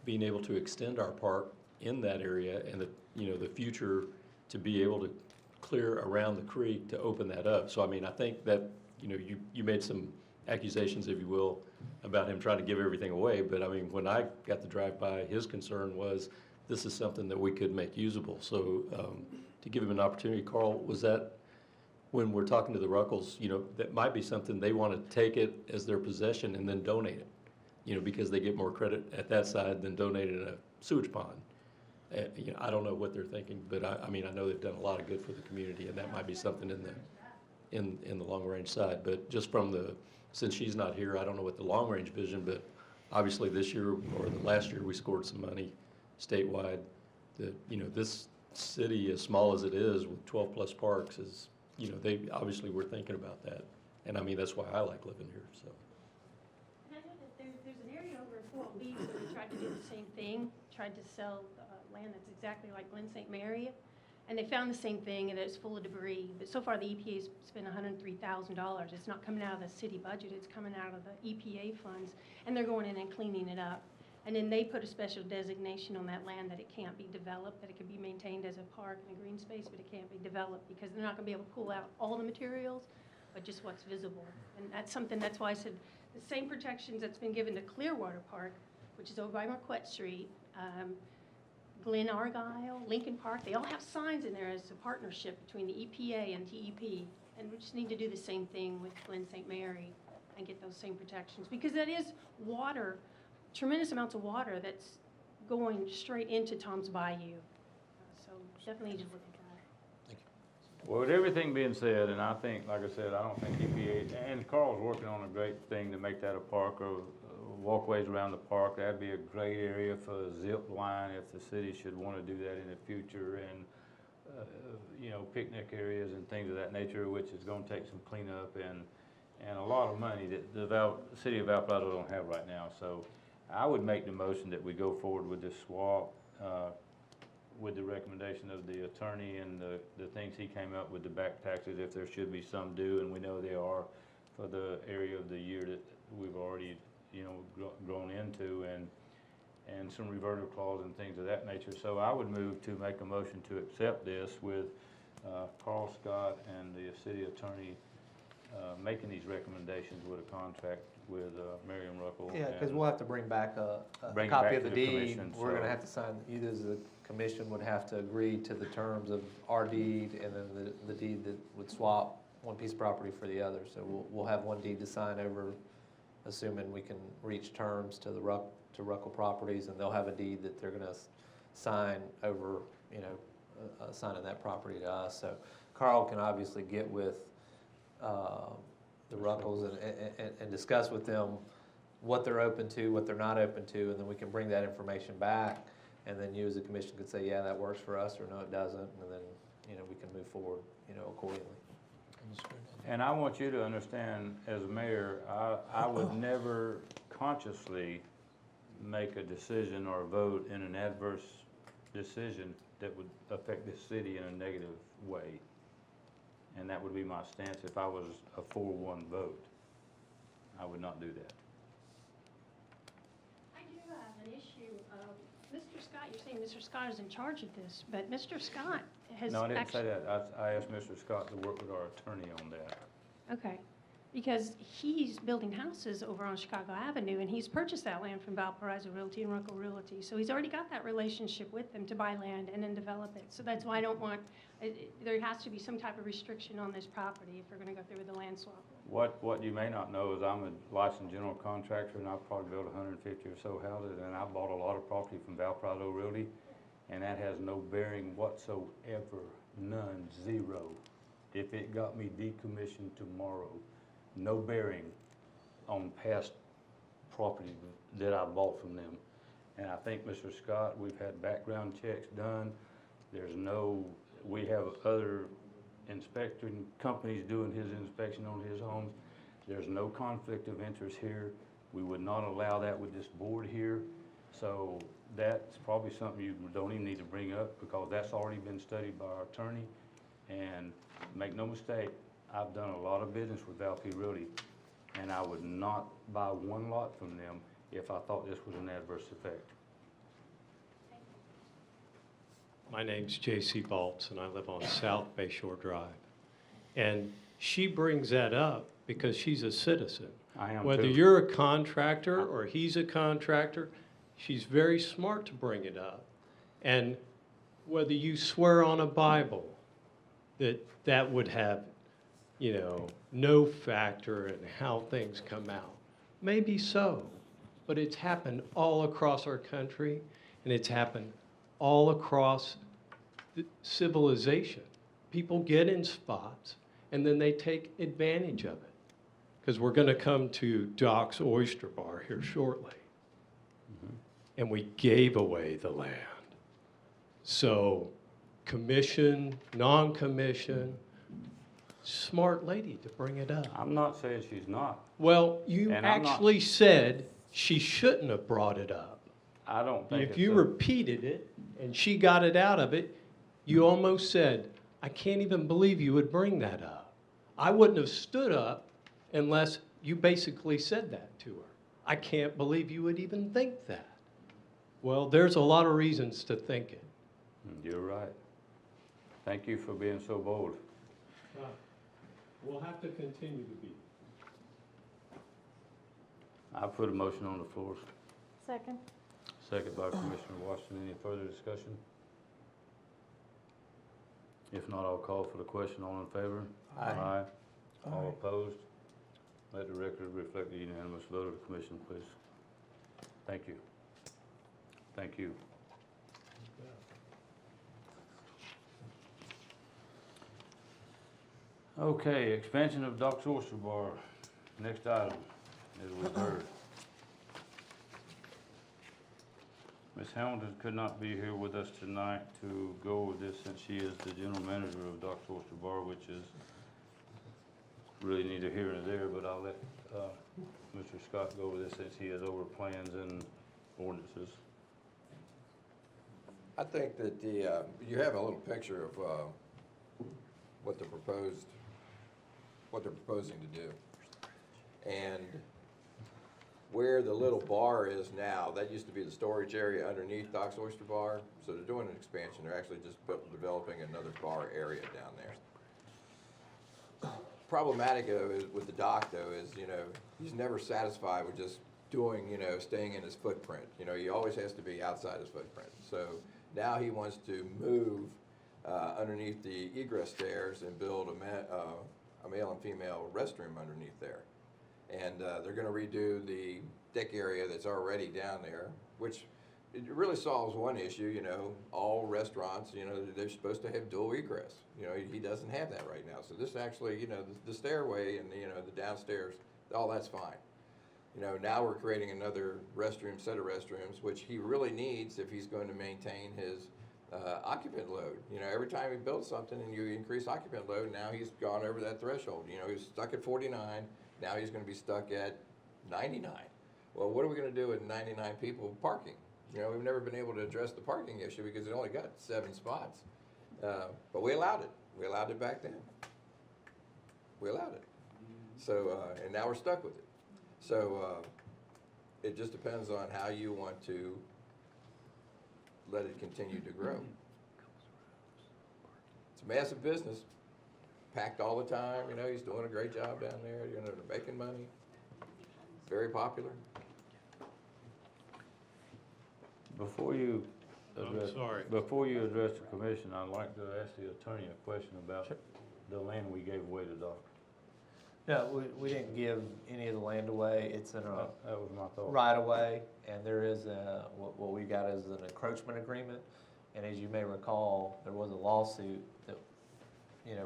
being able to extend our park in that area and the future to be able to clear around the creek to open that up. So, I mean, I think that, you made some accusations, if you will, about him trying to give everything away, but I mean, when I got the drive-by, his concern was this is something that we could make usable. So, to give him an opportunity, Carl, was that when we're talking to the Ruckles, that might be something they want to take it as their possession and then donate it, because they get more credit at that side than donating a sewage pond. I don't know what they're thinking, but I mean, I know they've done a lot of good for the community, and that might be something in the long range side. But just since she's not here, I don't know what the long range vision, but obviously this year or the last year we scored some money statewide. That this city, as small as it is, with 12 plus parks, is they obviously were thinking about that, and I mean that's why I like living here. So. And I know that there's an area over in Fort Lee where they tried to do the same thing, tried to sell land that's exactly like Glen St. Mary, And they found the same thing, and it's full of debris. But so far, the EPA's spent $103,000. It's not coming out of the city budget, it's coming out of the EPA funds. And they're going in and cleaning it up. And then they put a special designation on that land that it can't be developed, that it can be maintained as a park and a green space, but it can't be developed because they're not gonna be able to pull out all the materials, but just what's visible. And that's why I said, the same protections that's been given to Clearwater Park, which is over by Marquette Street, Glen Argyle, Lincoln Park, they all have signs in there as a partnership between the EPA and TEP. And we just need to do the same thing with Glen St. Mary and get those same protections. Because that is water, tremendous amounts of water that's going straight into Tom's Bayou. So definitely need to look at that. Well, with everything being said, and I think, like I said, I don't think EPA, and Carl's working on a great thing to make that a park, or walkways around the park. That'd be a great area for a zip line if the city should want to do that in the future, and you know, picnic areas and things of that nature, which is going to take some cleanup and a lot of money that the city of Valparaiso don't have right now. So I would make the motion that we go forward with this swap with the recommendation of the attorney and the things he came up with, the back taxes, if there should be some due, and we know there are for the area of the year that we've already, you know, grown into, and some reverter clause and things of that nature. So I would move to make a motion to accept this with Carl Scott and the city attorney making these recommendations with a contract with Miriam Ruckel. Yeah, because and we'll have to bring back a bring it copy back of the to the deed. commission, We're so- gonna have to sign, you as the commission would have to agree to the terms of our deed, and then the deed that would swap one piece of property for the other. So we'll have one deed to sign over, assuming we can reach terms to Ruckel Properties, and they'll have a deed that they're gonna sign over, you know, assigning that property to us. So Carl can obviously get with the Ruckels and discuss with them what they're open to, what they're not open to, and then we can bring that information back, and then you as a commission could say, yeah, that works for us, or no, it doesn't, and then, you know, we can move forward, you know, accordingly. And I want you to understand, as mayor, I would never consciously make a decision or a vote in an adverse decision that would affect this city in a negative way. And that would be my stance if I was a 4-1 vote. I would not do that. I do have an issue. Mr. Scott, you're saying Mr. Scott is in charge of this, but Mr. Scott has No, I didn't say actually. that. I asked Mr. Scott to work with our attorney on that. Okay, because he's building houses over on Chicago Avenue, and he's purchased that land from Valparaiso Realty and Ruckel Realty. So he's already got that relationship with them to buy land and then develop it. So that's why I don't want, there has to be some type of restriction on this property if we're gonna go through with the land swap. What you may not know is I'm a licensed general contractor, and I've probably built 150 or so houses, and I bought a lot of property from Valparaiso Realty, and that has no bearing whatsoever, none, zero. If it got me decommissioned tomorrow, no bearing on past property that I bought from them. And I think, Mr. Scott, we've had background checks done. We have other inspecting companies doing his inspection on his homes. There's no conflict of interest here. We would not allow that with this board here. So that's probably something you don't even need to bring up, because that's already been studied by our attorney. And make no mistake, I've done a lot of business with Valparaiso Realty, and I would not buy one lot from them if I thought this was an adverse effect. My name's J.C. Baltz, and I live on South Bayshore Drive. And she brings that up because she's a citizen. I am Whether too. you're a contractor or he's a contractor, she's very smart to bring it up. And whether you swear on a Bible that would have, you know, no factor in how things come out, maybe so, but it's happened all across our country, and it's happened all across the civilization. People get in spots, and then they take advantage of it. Because we're going to come to Doc's Oyster Bar here shortly. And we gave away the land. So commission, non-commission, smart lady to bring it up. I'm not saying she's not. Well, you And I'm not- actually said she shouldn't have brought it up. I don't think If it's you a- repeated it and she got it out of it, You almost said, I can't even believe you would bring that up. I wouldn't have stood up unless you basically said that to her. I can't believe you would even think that. Well, there's a lot of reasons to think it. You're right. Thank you for being so bold. We'll have to continue to be. I put a motion on the floor. Second? Second by Commissioner Washington. Any further discussion? If not, I'll call for the question. All in favor? Aye. All opposed? Let the record reflect the unanimous vote of the commission, please. Thank you. Thank you. Okay, expansion of Doc's Oyster Bar. Next item, as was heard. Ms. Hamilton could not be here with us tonight to go over this since she is the general manager of Doc's Oyster Bar, which is really neither here nor there, but I'll let Mr. Scott go over this since he has over plans and ordinances. I think that you have a little picture of what they're proposing to do. And where the little bar is now, that used to be the storage area underneath Doc's Oyster Bar. So they're doing an expansion. They're actually just developing another bar area down there. Problematic with the dock though is, he's never satisfied with just doing, staying in his footprint. He always has to be outside his footprint. So now he wants to move underneath the egress stairs and build a male and female restroom underneath there. And they're going to redo the deck area that's already down there, which it really solves one issue. All restaurants, they're supposed to have dual egress. He doesn't have that right now. So this actually, the stairway and the downstairs, all that's fine. Now we're creating another set of restrooms, which he really needs if he's going to maintain his occupant load. Every time he builds something and you increase occupant load, now he's gone over that threshold. He was stuck at 49, now he's going to be stuck at 99. Well, what are we going to do with 99 people parking? We've never been able to address the parking issue because it only got 7 spots. But we allowed it. We allowed it back then. We allowed it. So, and now we're stuck with it. So it just depends on how you want to let it continue to grow. It's a massive business, packed all the time. He's doing a great job down there. They're making money. Very popular. Before you address, sorry. Before you address the commission, I'd like to ask the attorney a question about the land we gave away to Doc. No, we didn't give any of the land away. It's in a That was my thought. right of way, and there is what we got is an encroachment agreement. And as you may recall, there was a lawsuit that,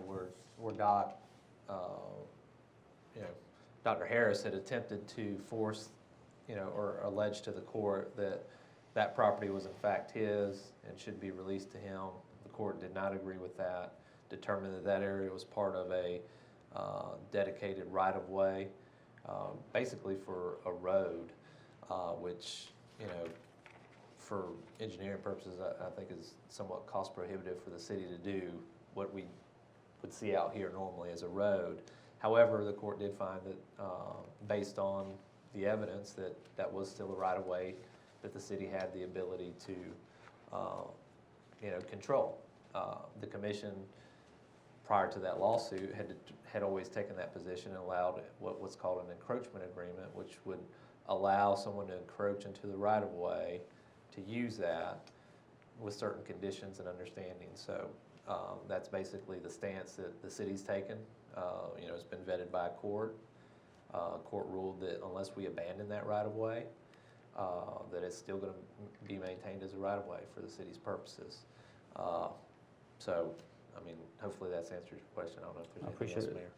where Doc, Dr. Harris had attempted to force, or allege to the court that property was in fact his and should be released to him. The court did not agree with that, determined that area was part of a dedicated right-of-way, basically for a road, which, for engineering purposes, I think is somewhat cost prohibitive for the city to do what we would see out here normally as a road. However, the court did find that, based on the evidence, that was still a right-of-way that the city had the ability to, control. The commission, prior to that lawsuit, had always taken that position and allowed what's called an encroachment agreement, which would allow someone to encroach into the right-of-way to use that with certain conditions and understanding. So that's basically the stance that the city's taken. It's been vetted by a court. Court ruled that unless we abandon that right-of-way, that it's still going to be maintained as a right-of-way for the city's purposes. Hopefully that's answered your question. I don't know if there's anything else, Mayor.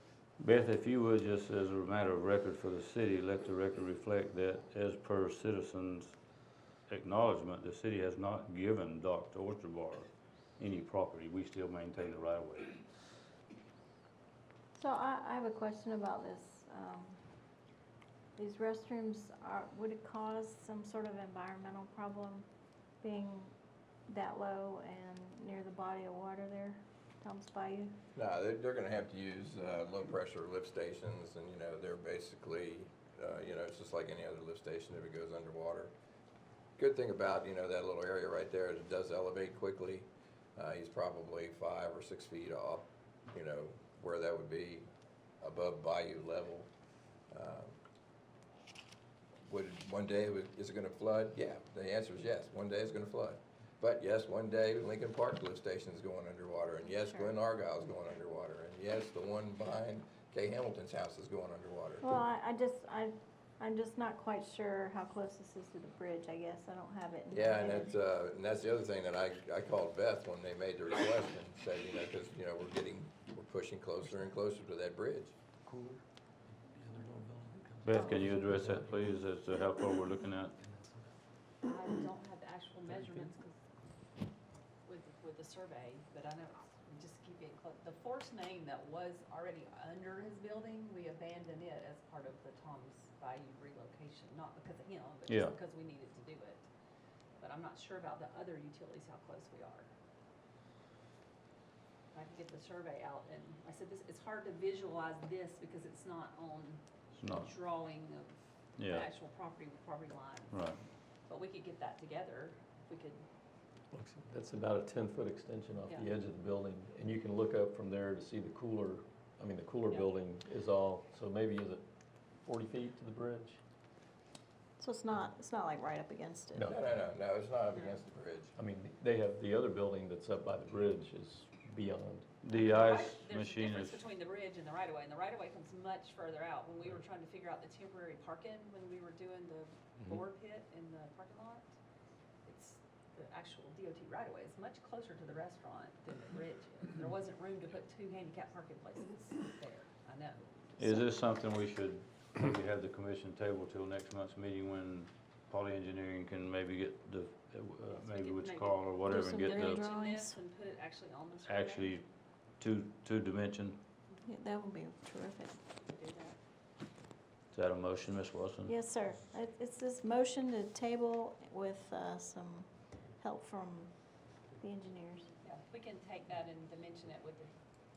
Beth, if you would, just as a matter of record for the city, let the record reflect that as per citizens' acknowledgement, the city has not given Doc's Oyster Bar any property. We still maintain the right-of-way. So I have a question about this. These restrooms would it cause some sort of environmental problem being that low and near the body of water there, Tom's Bayou? No, they're gonna have to use, low-pressure lift stations, and, you know, they're basically, you know, it's just like any other lift station if it goes underwater. Good thing about, you know, that little area right there is it does elevate quickly. He's probably 5 or 6 feet off, you know, where that would be above bayou level. One day, is it gonna flood? Yeah, the answer is yes, one day it's gonna flood. But yes, one day Lincoln Park lift station's going underwater, and yes, Sure. Glen Argyle's going underwater, and yes, the one behind Kay Hamilton's house is going underwater. Well, I'm just not quite sure how close this is to the bridge, I guess. I don't have it in my Yeah, and head. that's the other thing that I called Beth when they made the request and said, you know, because, you know, we're pushing closer and closer to that bridge. Beth, can you address that, please, as to how far we're looking at? I don't have the actual measurements 'cause with the survey, but I know we just keep it close. The force main that was already under his building, we abandoned it as part of the Tom's Bayou relocation, not because of him, but Yeah. just because we needed to do it. But I'm not sure about the other utilities, how close we are. I can get the survey out, and I said this, it's hard to visualize this because it's not on It's not, drawing of the yeah, actual property with property lines. right. But we could get that together, if we could. That's about a 10-foot extension off the Yeah. edge of the building, and you can look up from there to see the cooler. I mean, the cooler Yeah. building is all, so maybe is it 40 feet to the bridge? So it's not like right up against it? No. No, it's not up against the bridge. I mean, they have, the other building that's up by the bridge is beyond. The Right, ice there's a machine difference is, between the bridge and the right of way, and the right of way comes much further out. When we were trying to figure out the temporary parking, when we were doing the board pit in the parking lot, it's, the actual DOT right of way is much closer to the restaurant than the bridge is. There wasn't room to put 2 handicap parking places there, I know. is this something we should maybe have the commission table till next month's meeting when Poly Engineering can maybe get the, maybe with Carl or whatever, and some get video the, drawings. Dimension this and put it actually on the survey. actually two dimension? Yeah, that would be terrific. Do that. Is that a motion, Ms. Wilson? Yes, sir. It's this motion to table with some help from the engineers. Yeah, we can take that and dimension it with the,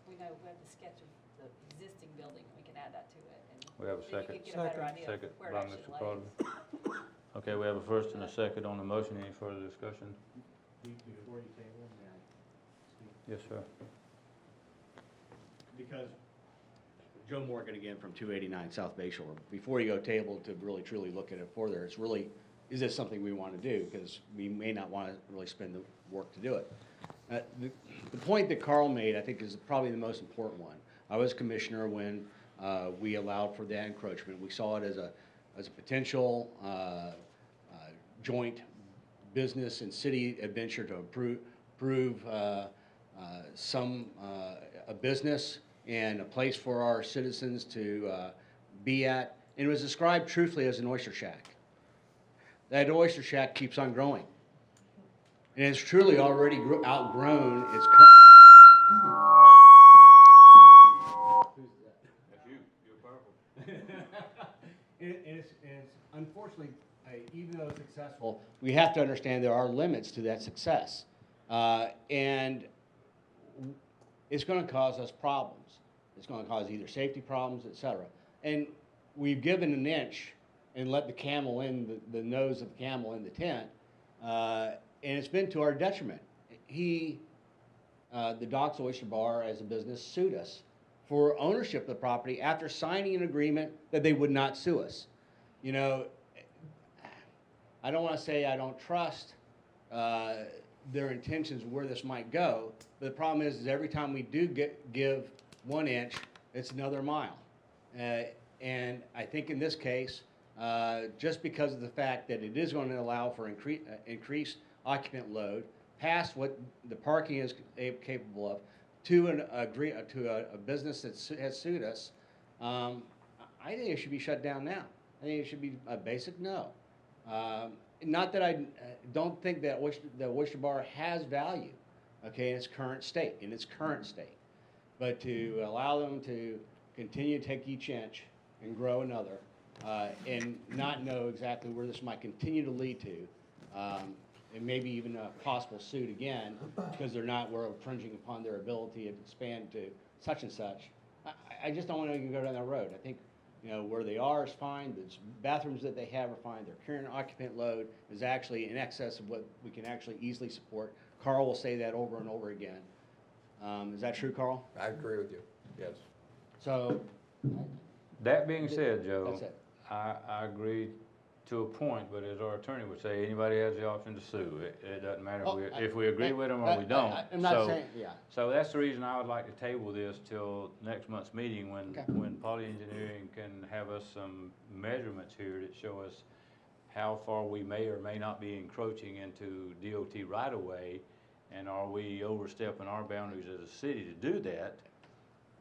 we know, we have the sketch of the existing building, and we can add that to it. And We have a then second. you can get a better idea of Second where it by actually Mr. Carter. lays. Okay, we have a first and a second on the motion. Any further discussion? Before you table, may I speak? Yes, sir. Because Joe Morgan again from 289 South Bay Shore, before you go table to really truly look at it further, it's really, is this something we want to do? Because we may not want to really spend the work to do it. The point that Carl made, I think, is probably the most important one. I was commissioner when we allowed for that encroachment. We saw it as a potential joint business and city adventure to improve a business and a place for our citizens to be at. And it was described truthfully as an oyster shack. That oyster shack keeps on growing. And it's truly already outgrown its current. Who's that? That's you. You're powerful. And it's unfortunately, even though it's successful, we have to understand there are limits to that success. And it's going to cause us problems. It's going to cause either safety problems, et cetera. And we've given an inch and let the camel in, the nose of the camel in the tent, and it's been to our detriment. The Docks Oyster Bar as a business sued us for ownership of the property after signing an agreement that they would not sue us. You know, I don't want to say I don't trust their intentions where this might go, but the problem is every time we do give 1 inch, it's another mile. And I think in this case, just because of the fact that it is going to allow for increased occupant load, past what the parking is capable of, to a business that has sued us, I think it should be shut down now. I think it should be a basic no. Not that I don't think that the Oyster Bar has value, okay, in its current state, but to allow them to continue to take each inch and grow another, and not know exactly where this might continue to lead to, and maybe even a possible suit again, because we're infringing upon their ability to expand to such and such. I just don't want to go down that road. I think, where they are is fine, the bathrooms that they have are fine, their current occupant load is actually in excess of what we can actually easily support. Carl will say that over and over again. Is that true, Carl? I agree with you, yes. So, That being said, Joe, that's it. I agree to a point, but as our attorney would say, anybody has the option to sue. It doesn't matter if we agree with them or we don't. I'm not saying, yeah. So that's the reason I would like to table this till next month's meeting Okay. when Poly Engineering can have us some measurements here that show us how far we may or may not be encroaching into DOT right-of-way, and are we overstepping our boundaries as a city to do that,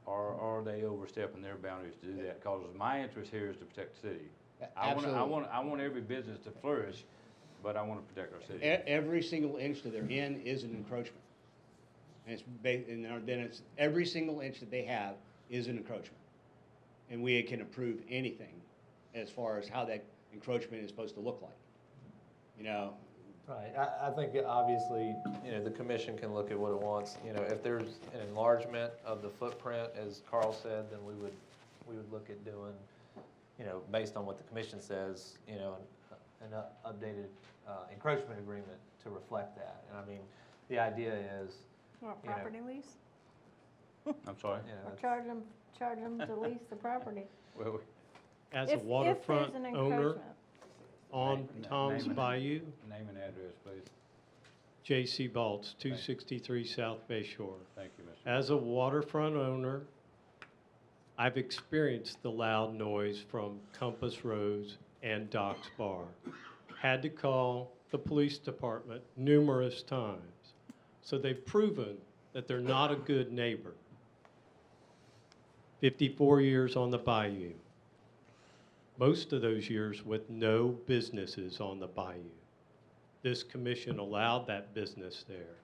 or are they overstepping their boundaries to do that? Because my interest here is to protect the city. I want every business to flourish, but I want to protect our city. Every single inch that they're in is an encroachment. And then it's, every single inch that they have is an encroachment. And we can approve anything as far as how that encroachment is supposed to look like. Right, I think obviously, the commission can look at what it wants. If there's an enlargement of the footprint, as Carl said, then we would look at doing, based on what the commission says, an updated encroachment agreement to reflect that. And I mean, the idea is, Or a property lease? I'm sorry? Or charge them to lease the property? Well, As a If waterfront there's an owner encroachment. on Tom's Bayou, name and address, please. J.C. Baltz, 263 South Bay Shore. Thank you, Mr. As a waterfront owner, I've experienced the loud noise from Compass Rose and Doc's Bar. Had to call the police department numerous times. So they've proven that they're not a good neighbor. 54 years on the bayou. Most of those years with no businesses on the bayou. This commission allowed that business there,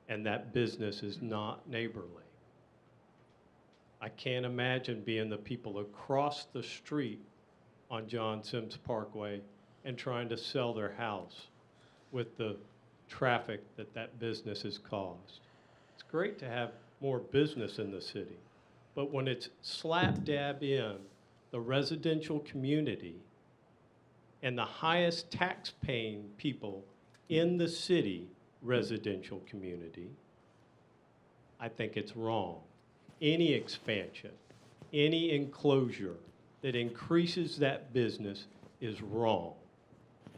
and that business is not neighborly. I can't imagine being the people across the street on John Sims Parkway and trying to sell their house with the traffic that business has caused. It's great to have more business in the city, but when it's slap dab in the residential community and the highest tax-paying people in the city residential community, I think it's wrong. Any expansion, any enclosure that increases that business is wrong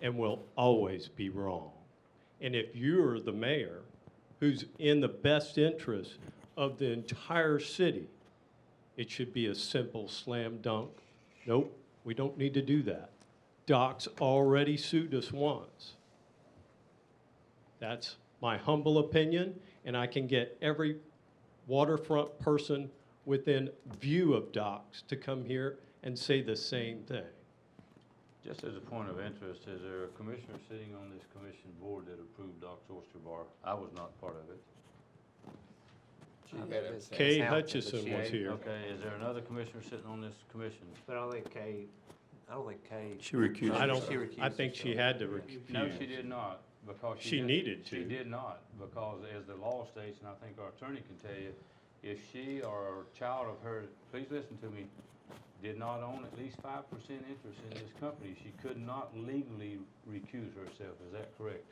and will always be wrong. And if you're the mayor who's in the best interest of the entire city, it should be a simple slam dunk. Nope, we don't need to do that. Doc's already sued us once. That's my humble opinion, and I can get every waterfront person within view of Doc's to come here and say the same thing. Just as a point of interest, is there a commissioner sitting on this commission board that approved Doc's Oyster Bar? I was not part of it. She had a- Kay Sound- Hutchison was here. Okay, is there another commissioner sitting on this commission? but I don't think Kay. She recused I don't, She recused I think she herself. had to recuse. No, she did not, because She did- needed to. She did not, because as the law states, and I think our attorney can tell you, if she or a child of hers, please listen to me, did not own at least 5% interest in this company, she could not legally recuse herself. Is that correct?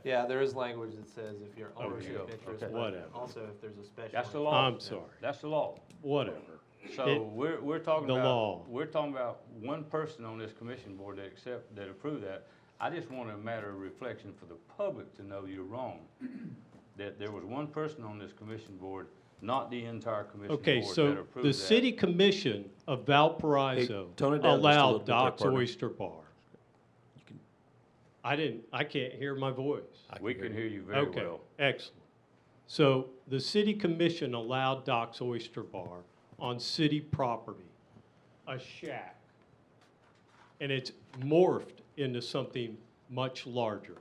Yeah, there is language that says if you're Oh, there you ownership go. interest, Okay. but Whatever. also if there's a special. That's the interest. law. I'm sorry. That's the law. Whatever. So It- we're talking the about, law. we're talking about one person on this commission board that approved that. I just want a matter of reflection for the public to know you're wrong. That there was one person on this commission board, not the entire commission board Okay, that so approved the that. city commission of Valparaiso tone it down just a little allowed bit there, Doc's partner. Oyster Bar. I can't hear my voice. We can hear you very Okay, well. excellent. So the city commission allowed Doc's Oyster Bar on city property, a shack. And it's morphed into something much larger.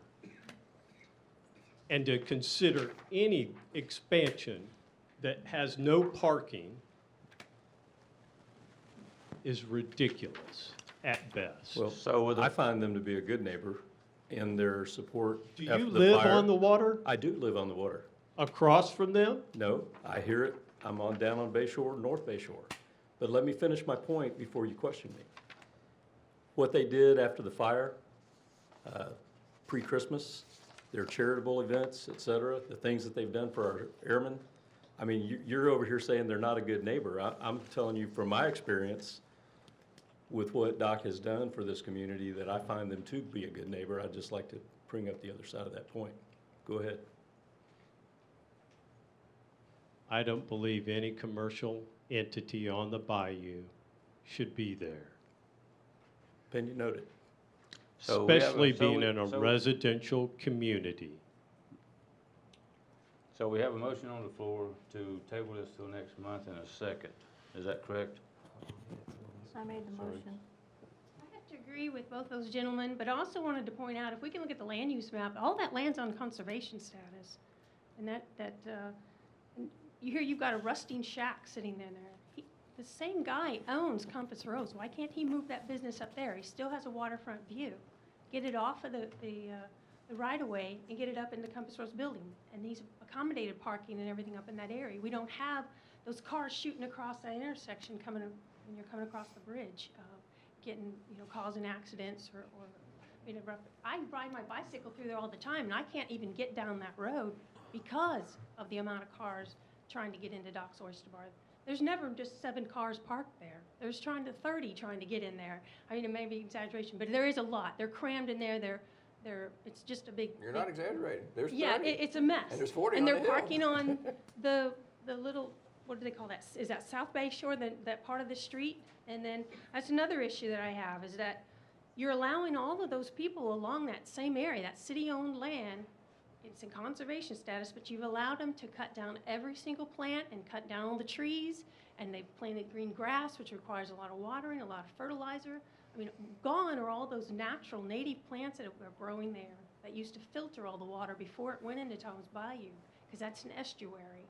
And to consider any expansion that has no parking is ridiculous at best. Well, So with I the, find them to be a good neighbor. and their support Do after you the live fire. on the water I do live on the water. across from them? No, I hear it. I'm down on Bay Shore, North Bay Shore. But let me finish my point before you question me. What they did after the fire, pre-Christmas, their charitable events, et cetera, the things that they've done for our airmen. I mean, you're over here saying they're not a good neighbor. I'm telling you from my experience with what Doc has done for this community, that I find them to be a good neighbor. I'd just like to bring up the other side of that point. Go ahead. I don't believe any commercial entity on the bayou should be there, Opinion noted. So we have a- especially so being we- in a so- residential community. So we have a motion on the floor to table this till next month in a second. Is that correct? I made the Sorry. motion. I have to agree with both those gentlemen, but I also wanted to point out, if we can look at the land use map, all that land's on conservation status. And and you hear you've got a rusting shack sitting there. The same guy owns Compass Rose. Why can't he move that business up there? He still has a waterfront view. Get it off of the right-of-way and get it up in the Compass Rose building. And he's accommodated parking and everything up in that area. We don't have those cars shooting across that intersection when you're coming across the bridge, getting, causing accidents or being abrupt. I ride my bicycle through there all the time, and I can't even get down that road because of the amount of cars trying to get into Doc's Oyster Bar. There's never just 7 cars parked there. There's 30 trying to get in there. I mean, it may be exaggeration, but there is a lot. They're crammed in there. It's just a big. You're not exaggerating. There's 30. Yeah, it's a mess. And there's 40 And on they're the hill. parking on the little, what do they call that? Is that South Bay Shore, that part of the street? And then that's another issue that I have, is that you're allowing all of those people along that same area, that city-owned land. It's in conservation status, but you've allowed them to cut down every single plant and cut down all the trees, and they've planted green grass, which requires a lot of watering, a lot of fertilizer. I mean, gone are all those natural native plants that are growing there that used to filter all the water before it went into Tom's Bayou, because that's an estuary,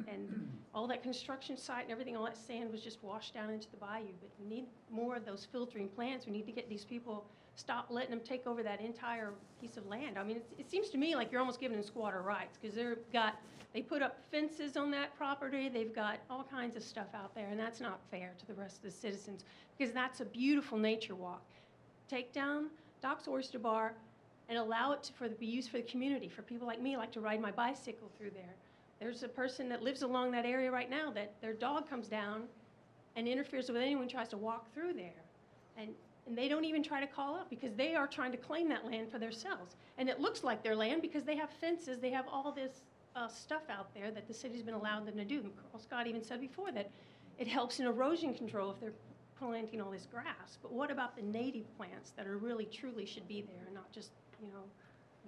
and all that construction site and everything, all that sand was just washed down into the bayou. But we need more of those filtering plants. We need to get these people, stop letting them take over that entire piece of land. I mean, it seems to me like you're almost giving them squatter rights, because they put up fences on that property. They've got all kinds of stuff out there, and that's not fair to the rest of the citizens, because that's a beautiful nature walk. Take down Doc's Oyster Bar and allow it to be used for the community, for people like me who like to ride my bicycle through there. There's a person that lives along that area right now that their dog comes down and interferes with anyone who tries to walk through there. And they don't even try to call up, because they are trying to claim that land for themselves. And it looks like their land because they have fences, they have all this stuff out there that the city's been allowing them to do. And Carl Scott even said before that it helps in erosion control if they're planting all this grass. But what about the native plants that are really truly should be there and not just,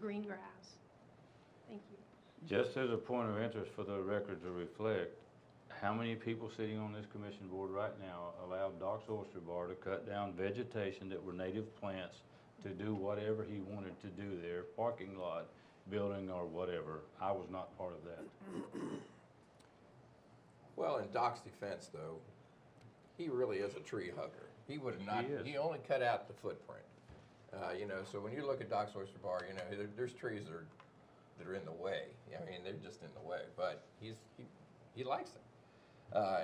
green grass? Thank you. Just as a point of interest for the record to reflect, how many people sitting on this commission board right now allowed Doc's Oyster Bar to cut down vegetation that were native plants to do whatever he wanted to do there, parking lot, building, or whatever? I was not part of that. Well, in Doc's defense, though, he really is a tree hugger. He would not, He is. he only cut out the footprint. So when you look at Doc's Oyster Bar, there's trees that are in the way. I mean, they're just in the way, but he likes them.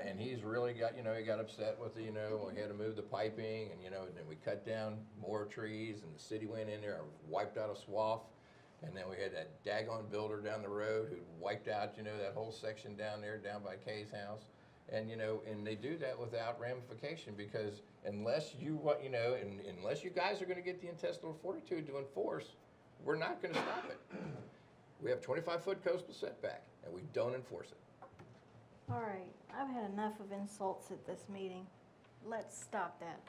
And he's really got, he got upset with we had to move the piping, and then we cut down more trees, and the city went in there and wiped out a swath. And then we had that daggone builder down the road who wiped out, that whole section down there, down by Kay's house. And, and they do that without ramification, because unless unless you guys are gonna get the intestinal fortitude to enforce, we're not gonna stop it. We have 25-foot coastal setback, and we don't enforce it. All right, I've had enough of insults at this meeting. Let's stop that.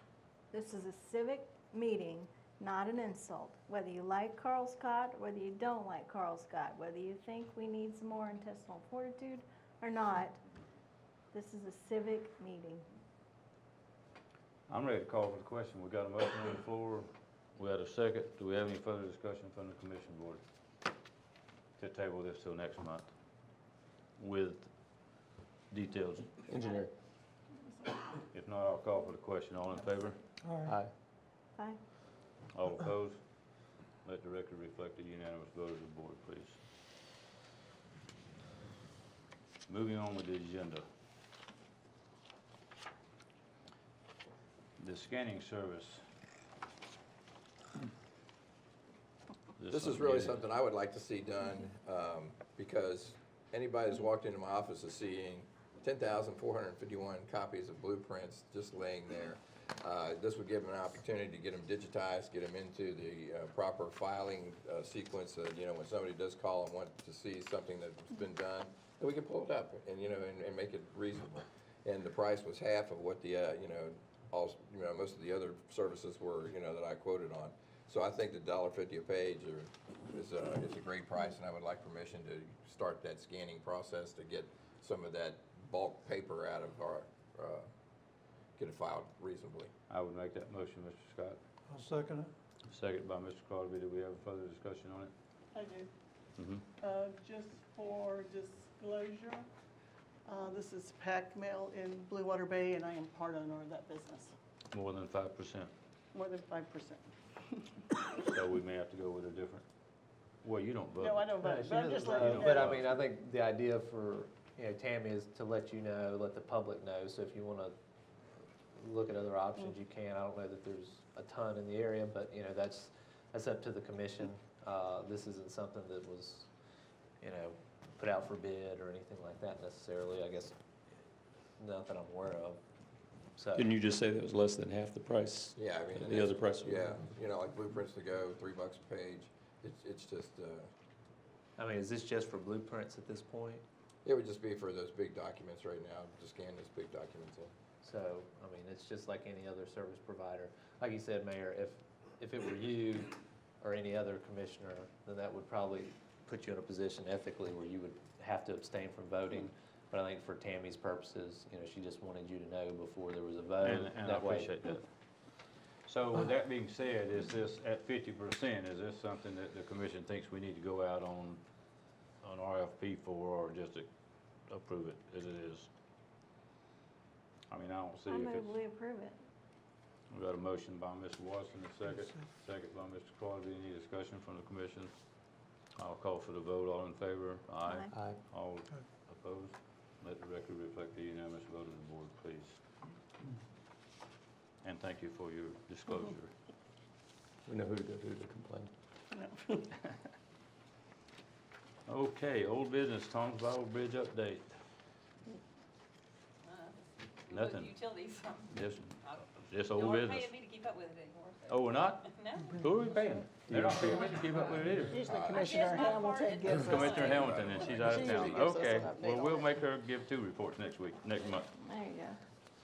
This is a civic meeting, not an insult. Whether you like Carl Scott, or whether you don't like Carl Scott, whether you think we need some more intestinal fortitude or not, this is a civic meeting. I'm ready to call for the question. We got a motion on the floor. We had a second. Do we have any further discussion from the commission board to table this till next month with details? Engineer. If not, I'll call for the question. All in favor? Aye. Aye. All opposed? Let the record reflect the unanimous vote of the board, please. Moving on with the agenda. The scanning service. This is really something I would like to see done, because anybody who's walked into my office is seeing 10,451 copies of blueprints just laying there. This would give them an opportunity to get them digitized, get them into the proper filing sequence, so that, you know, when somebody does call and want to see something that's been done, then we can pull it up and, you know, and make it reasonable. And the price was half of what the, most of the other services were, you know, that I quoted on. So I think the $1.50 a page is a great price, and I would like permission to start that scanning process to get some of that bulk paper out of our, get it filed reasonably. I would make that motion, Mr. Scott. I'll second it. Second by Mr. Crosby. Do we have further discussion on it? I do. Mm-hmm. Just for disclosure, this is Pack Mail in Blue Water Bay, and I am part owner of that business, More than 5%. more than 5%. So we may have to go with a different, well, you don't vote. No, I don't vote, She but I'm doesn't just letting you know, know. But I mean, I think the idea for, you know, Tammy is to let you know, let the public know, so if you wanna look at other options, you can. I don't know that there's a ton in the area, but, you know, that's up to the commission. This isn't something that was, you know, put out for bid or anything like that necessarily, I guess, not that I'm aware of, so. Didn't you just say that was less than half the price? Yeah, I mean. and The that's- other price? Yeah, you know, like blueprints to go, $3 a page. It's just, I mean, is this just for blueprints at this point? it would just be for those big documents right now, to scan those big documents in. So, I mean, it's just like any other service provider. Like you said, Mayor, if it were you or any other commissioner, then that would probably put you in a position ethically where you would have to abstain from voting. But I think for Tammy's purposes, you know, she just wanted you to know before there was a vote. And I That way- appreciate that. So with that being said, is this at 50%, is this something that the commission thinks we need to go out on RFP for, or just approve it as it is? I mean, I don't see I if move it's, we approve it. we got a motion by Mr. Watson, a second by Mr. Crosby. Any discussion from the commission? I'll call for the vote. All in favor? Aye. Aye. All opposed? Let the record reflect the unanimous vote of the board, please. And thank you for your disclosure. We know who to go to complain. Okay, old business, Tom's Bible Bridge update. Nothing. Utilities. Just Y'all old aren't business. paying me to keep up with it anymore. so- Oh, we're not? No. Who are we paying? They're not paying me to keep up with it either. Usually I Commissioner guess my part Hamilton is- gives us. Commissioner Hamilton, and she's out of She town. usually gives us Okay, an update well, on we'll that. make her give 2 reports next month. There you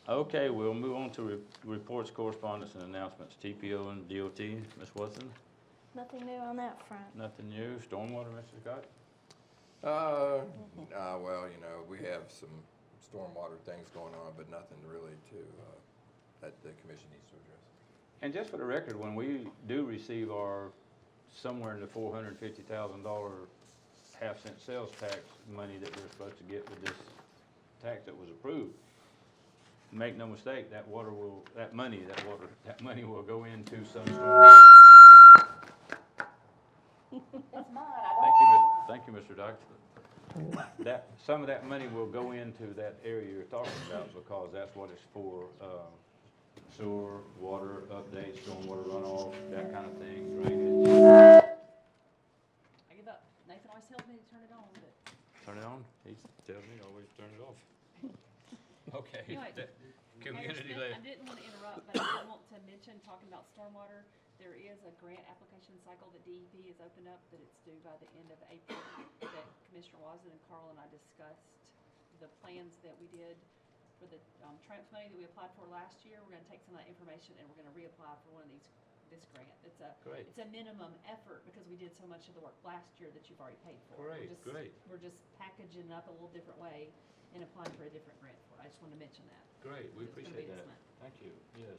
go. Okay, we'll move on to reports, correspondence, and announcements. TPO and DOT, Ms. Watson, Nothing new on that front. nothing new. Stormwater, Mr. Scott? Well, you know, we have some stormwater things going on, but nothing really that the commission needs to address. And just for the record, when we do receive our somewhere in the $450,000 half-cent sales tax money that we're supposed to get with this tax that was approved, make no mistake, that money will go into some stormwater. It's mine. Thank you, Mr. Doctor. Some of that money will go into that area you're talking about, because that's what it's for, sewer, water updates, stormwater runoff, that kind of thing, drainage. I give up. Nathan always tells me to turn it on, but Turn it on? He tells me to always turn it off. Okay. Anyway, Community Mayor Smith, layer. I didn't want to interrupt, but I did want to mention, talking about stormwater, there is a grant application cycle that DEP has opened up, that it's due by the end of April, that Commissioner Wazin and Carl and I discussed the plans that we did for the TRAMP money that we applied for last year. We're gonna take some of that information and we're gonna reapply for one of this grant. Great. It's a minimum effort, because we did so much of the work last year that you've already paid for. Great. We're just packaging it up a little different way and applying for a different grant for it. I just wanted to mention that. Great, we It's gonna appreciate be this that. month. Thank you, yes.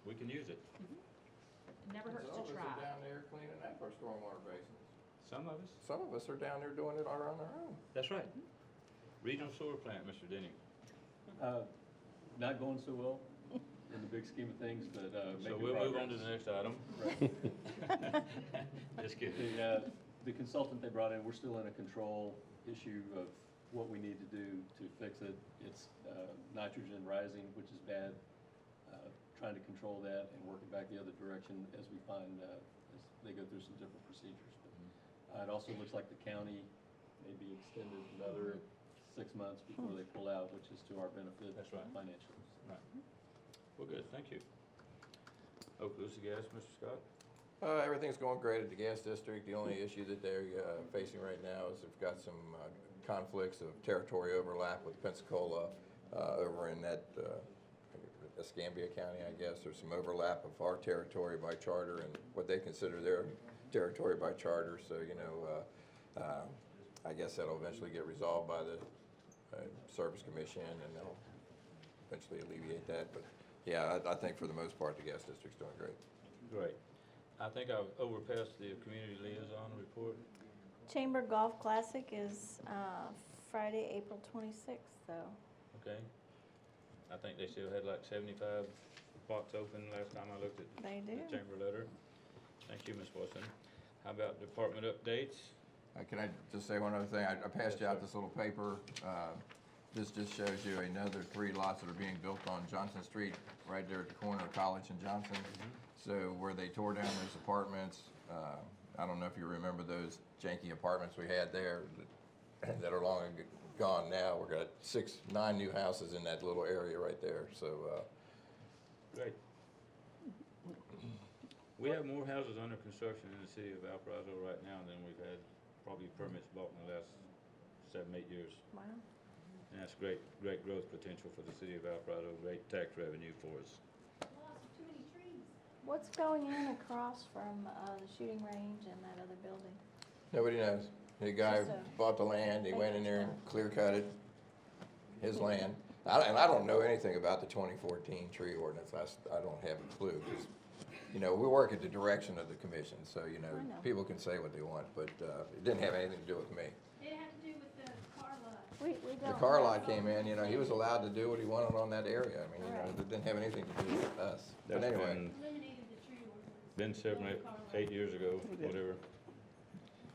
We can use it. It never hurts Some to of us try. are down there cleaning up our stormwater basins. Some of us. Some of us are down there doing it all on our own. That's right. Regional sewer plant, Mr. Denny. Not going so well. in the big scheme of things, but So making we'll move on to progress. the next item. Just kidding. The consultant they brought in, we're still in a control issue of what we need to do to fix it. It's nitrogen rising, which is bad. Trying to control that and work it back the other direction as we find, as they go through some different procedures. But it also looks like the county may be extended another 6 months before they pull out, which is to our benefit. That's right. Financially. Right. Well, good, thank you. Okaloosa Gas, Mr. Scott? Everything's going great at the gas district. The only issue that they're facing right now is they've got some conflicts of territory overlap with Pensacola over in that Escambia County, I guess. There's some overlap of our territory by charter and what they consider their territory by charter. So, I guess that'll eventually get resolved by the Service Commission, and they'll eventually alleviate that. But yeah, I think for the most part, the gas district's doing great. Great. I think I've overpassed the community liaison report. Chamber Golf Classic is Friday, April 26th, though. Okay. I think they still had like 75 spots open last time I looked at They the do. chamber letter. Thank you, Ms. Watson. How about department updates? Can I just say one other thing? I passed Yes, you out sir. this little paper. This just shows you another 3 lots that are being built on Johnson Street, right there at the corner of College and Johnson. So where they tore down those apartments, I don't know if you remember those janky apartments we had there that are long gone now. We've got 9 new houses in that little area right there. So Great. We have more houses under construction in the city of Valparaiso right now than we've had probably permits bought in the last 7, 8 years. Wow. And that's great growth potential for the city of Valparaiso, great tax revenue for us. What's going in across from the shooting range and that other building? nobody knows. The guy Just a bought the land, he went in there and vacant clear cut it, his land. And I don't know anything about the 2014 tree ordinance. I don't have a clue, 'cause, we work at the direction of the commission, so, I know. people can say what they want, but it didn't have anything to do with me. It had to do with the car lot. We The don't car have- lot came in, he was allowed to do what he wanted on that area. I mean, Right. it didn't have anything to do with us. But That's anyway, Eliminated the tree ordinance. been 7, 8 years ago, whatever.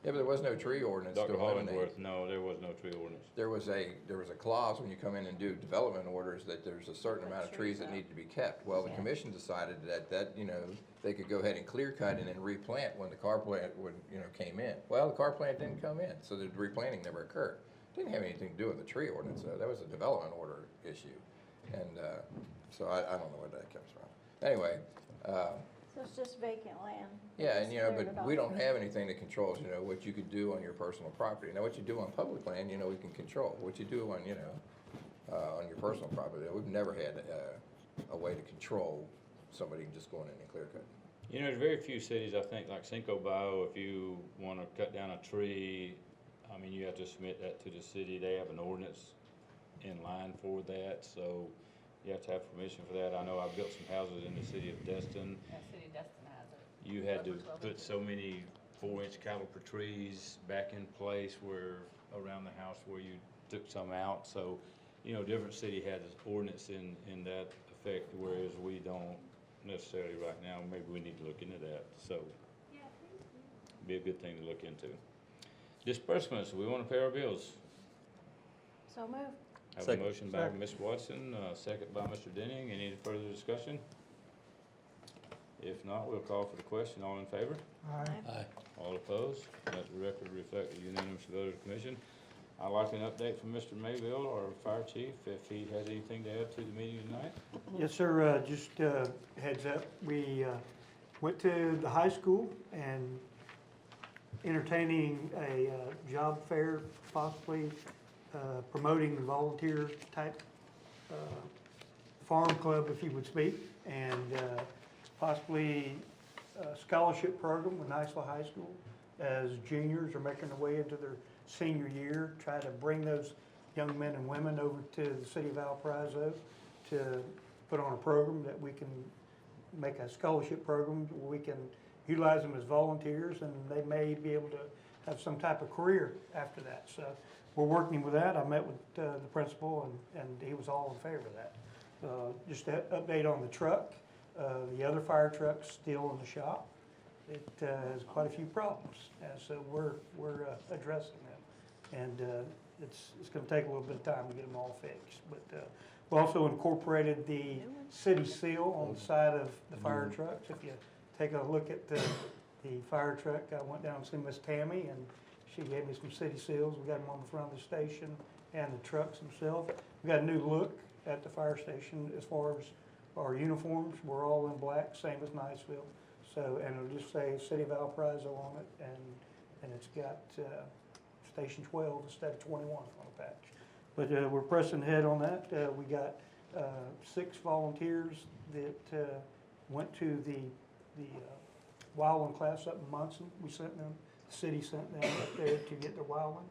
yeah, but there was no tree ordinance to Dr. eliminate. Hollingsworth, no, there was no tree ordinance. There was a clause when you come in and do development orders that there's a certain amount of trees that need to be kept. Well, the commission decided that, they could go ahead and clear cut and then replant when the car plant came in. Well, the car plant didn't come in, so the replanting never occurred. Didn't have anything to do with the tree ordinance, though. That was a development order issue. And, so I don't know where that comes from. Anyway, So it's just vacant land? yeah, Just and cleared it but we off. don't have anything that controls, what you could do on your personal property. Now, what you do on public land, we can control. What you do on, on your personal property, we've never had a way to control somebody just going in and clear cutting. There's very few cities, I think, like Cinco Bayo, if you want to cut down a tree, you have to submit that to the city. They have an ordinance in line for that, so you have to have permission for that. I know I've built some houses in the city of Destin. Yeah, City of Destin has it. You had to Over 12 put inches. so many 4-inch caliper trees back in place around the house where you took some out. So, different city has ordinance in that effect, whereas we don't necessarily right now. Maybe we need to look into that, so. Be a good thing to look into. Disbursements, we want to pay our bills. So move. Have a motion by Ms. Watson, second by Mr. Denning. Any further discussion? If not, we'll call for the question. All in favor? Aye. All opposed? Let the record reflect the unanimous vote of the commission. I'd like an update from Mr. Mayville, our fire chief, if he has anything to add to the meeting tonight. Yes, sir. Just heads up, we went to the high school and entertaining a job fair, possibly promoting the volunteer type farm club, if you would speak, and possibly a scholarship program with Niceville High School as juniors are making their way into their senior year, try to bring those young men and women over to the city of Valparaiso to put on a program that we can make a scholarship program where we can utilize them as volunteers, and they may be able to have some type of career after that. So we're working with that. I met with the principal, and he was all in favor of that. Just an update on the truck. The other fire truck's still in the shop. It has quite a few problems, and so we're addressing them. And it's going to take a little bit of time to get them all fixed. But we also incorporated the city seal on the side of the fire trucks. If you take a look at the fire truck, I went down and see Miss Tammy, and she gave me some city seals. We got them on the front of the station and the trucks themselves. We got a new look at the fire station as far as our uniforms. We're all in black, same as Niceville. So, and it'll just say City of Valparaiso on it, and it's got Station 12 instead of 21 on the patch. But we're pressing ahead on that. We got 6 volunteers that went to the wildland class up in Munson. We sent them, the city sent them up there to get their wildland.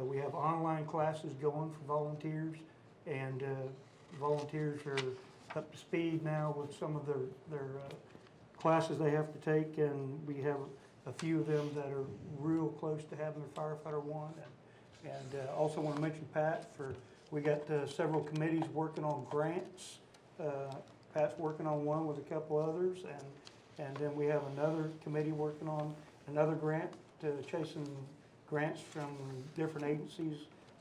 We have online classes going for volunteers, and volunteers are up to speed now with some of their classes they have to take, and we have a few of them that are real close to having their firefighter one. And also want to mention Pat we got several committees working on grants. Pat's working on one with a couple others, and then we have another committee working on another grant, chasing grants from different agencies,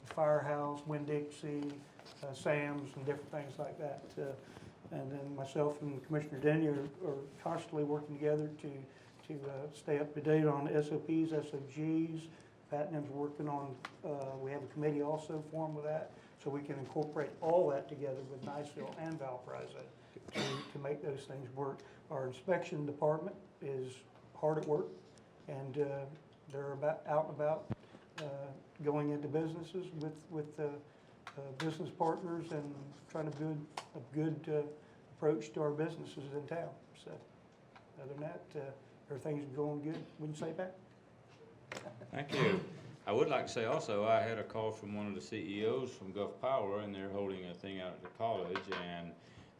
Firehouse, Winn-Dixie, SAMS, and different things like that. And then myself and Commissioner Denny are constantly working together to stay up to date on SOPs, SOGs. Pat and them's working on, we have a committee also formed with that, so we can incorporate all that together with Niceville and Valparaiso to make those things work. Our inspection department is hard at work, and they're out and about, going into businesses with business partners and trying to build a good approach to our businesses in town. So other than that, everything's going good. Wouldn't you say, Pat? Thank you. I would like to say also, I had a call from one of the CEOs from Gulf Power, and they're holding a thing out at the college, and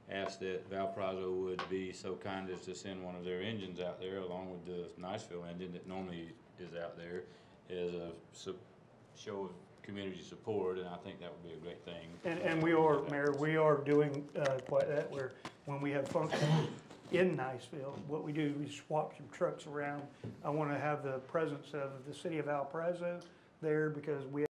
asked that Valparaiso would be so kind as to send one of their engines out there along with the Niceville engine that normally is out there as a show of community support, and I think that would be a great thing. And we are, Mayor, we are doing quite that, where when we have functions in Niceville, what we do is swap some trucks around. I want to have the presence of the City of Valparaiso there, because we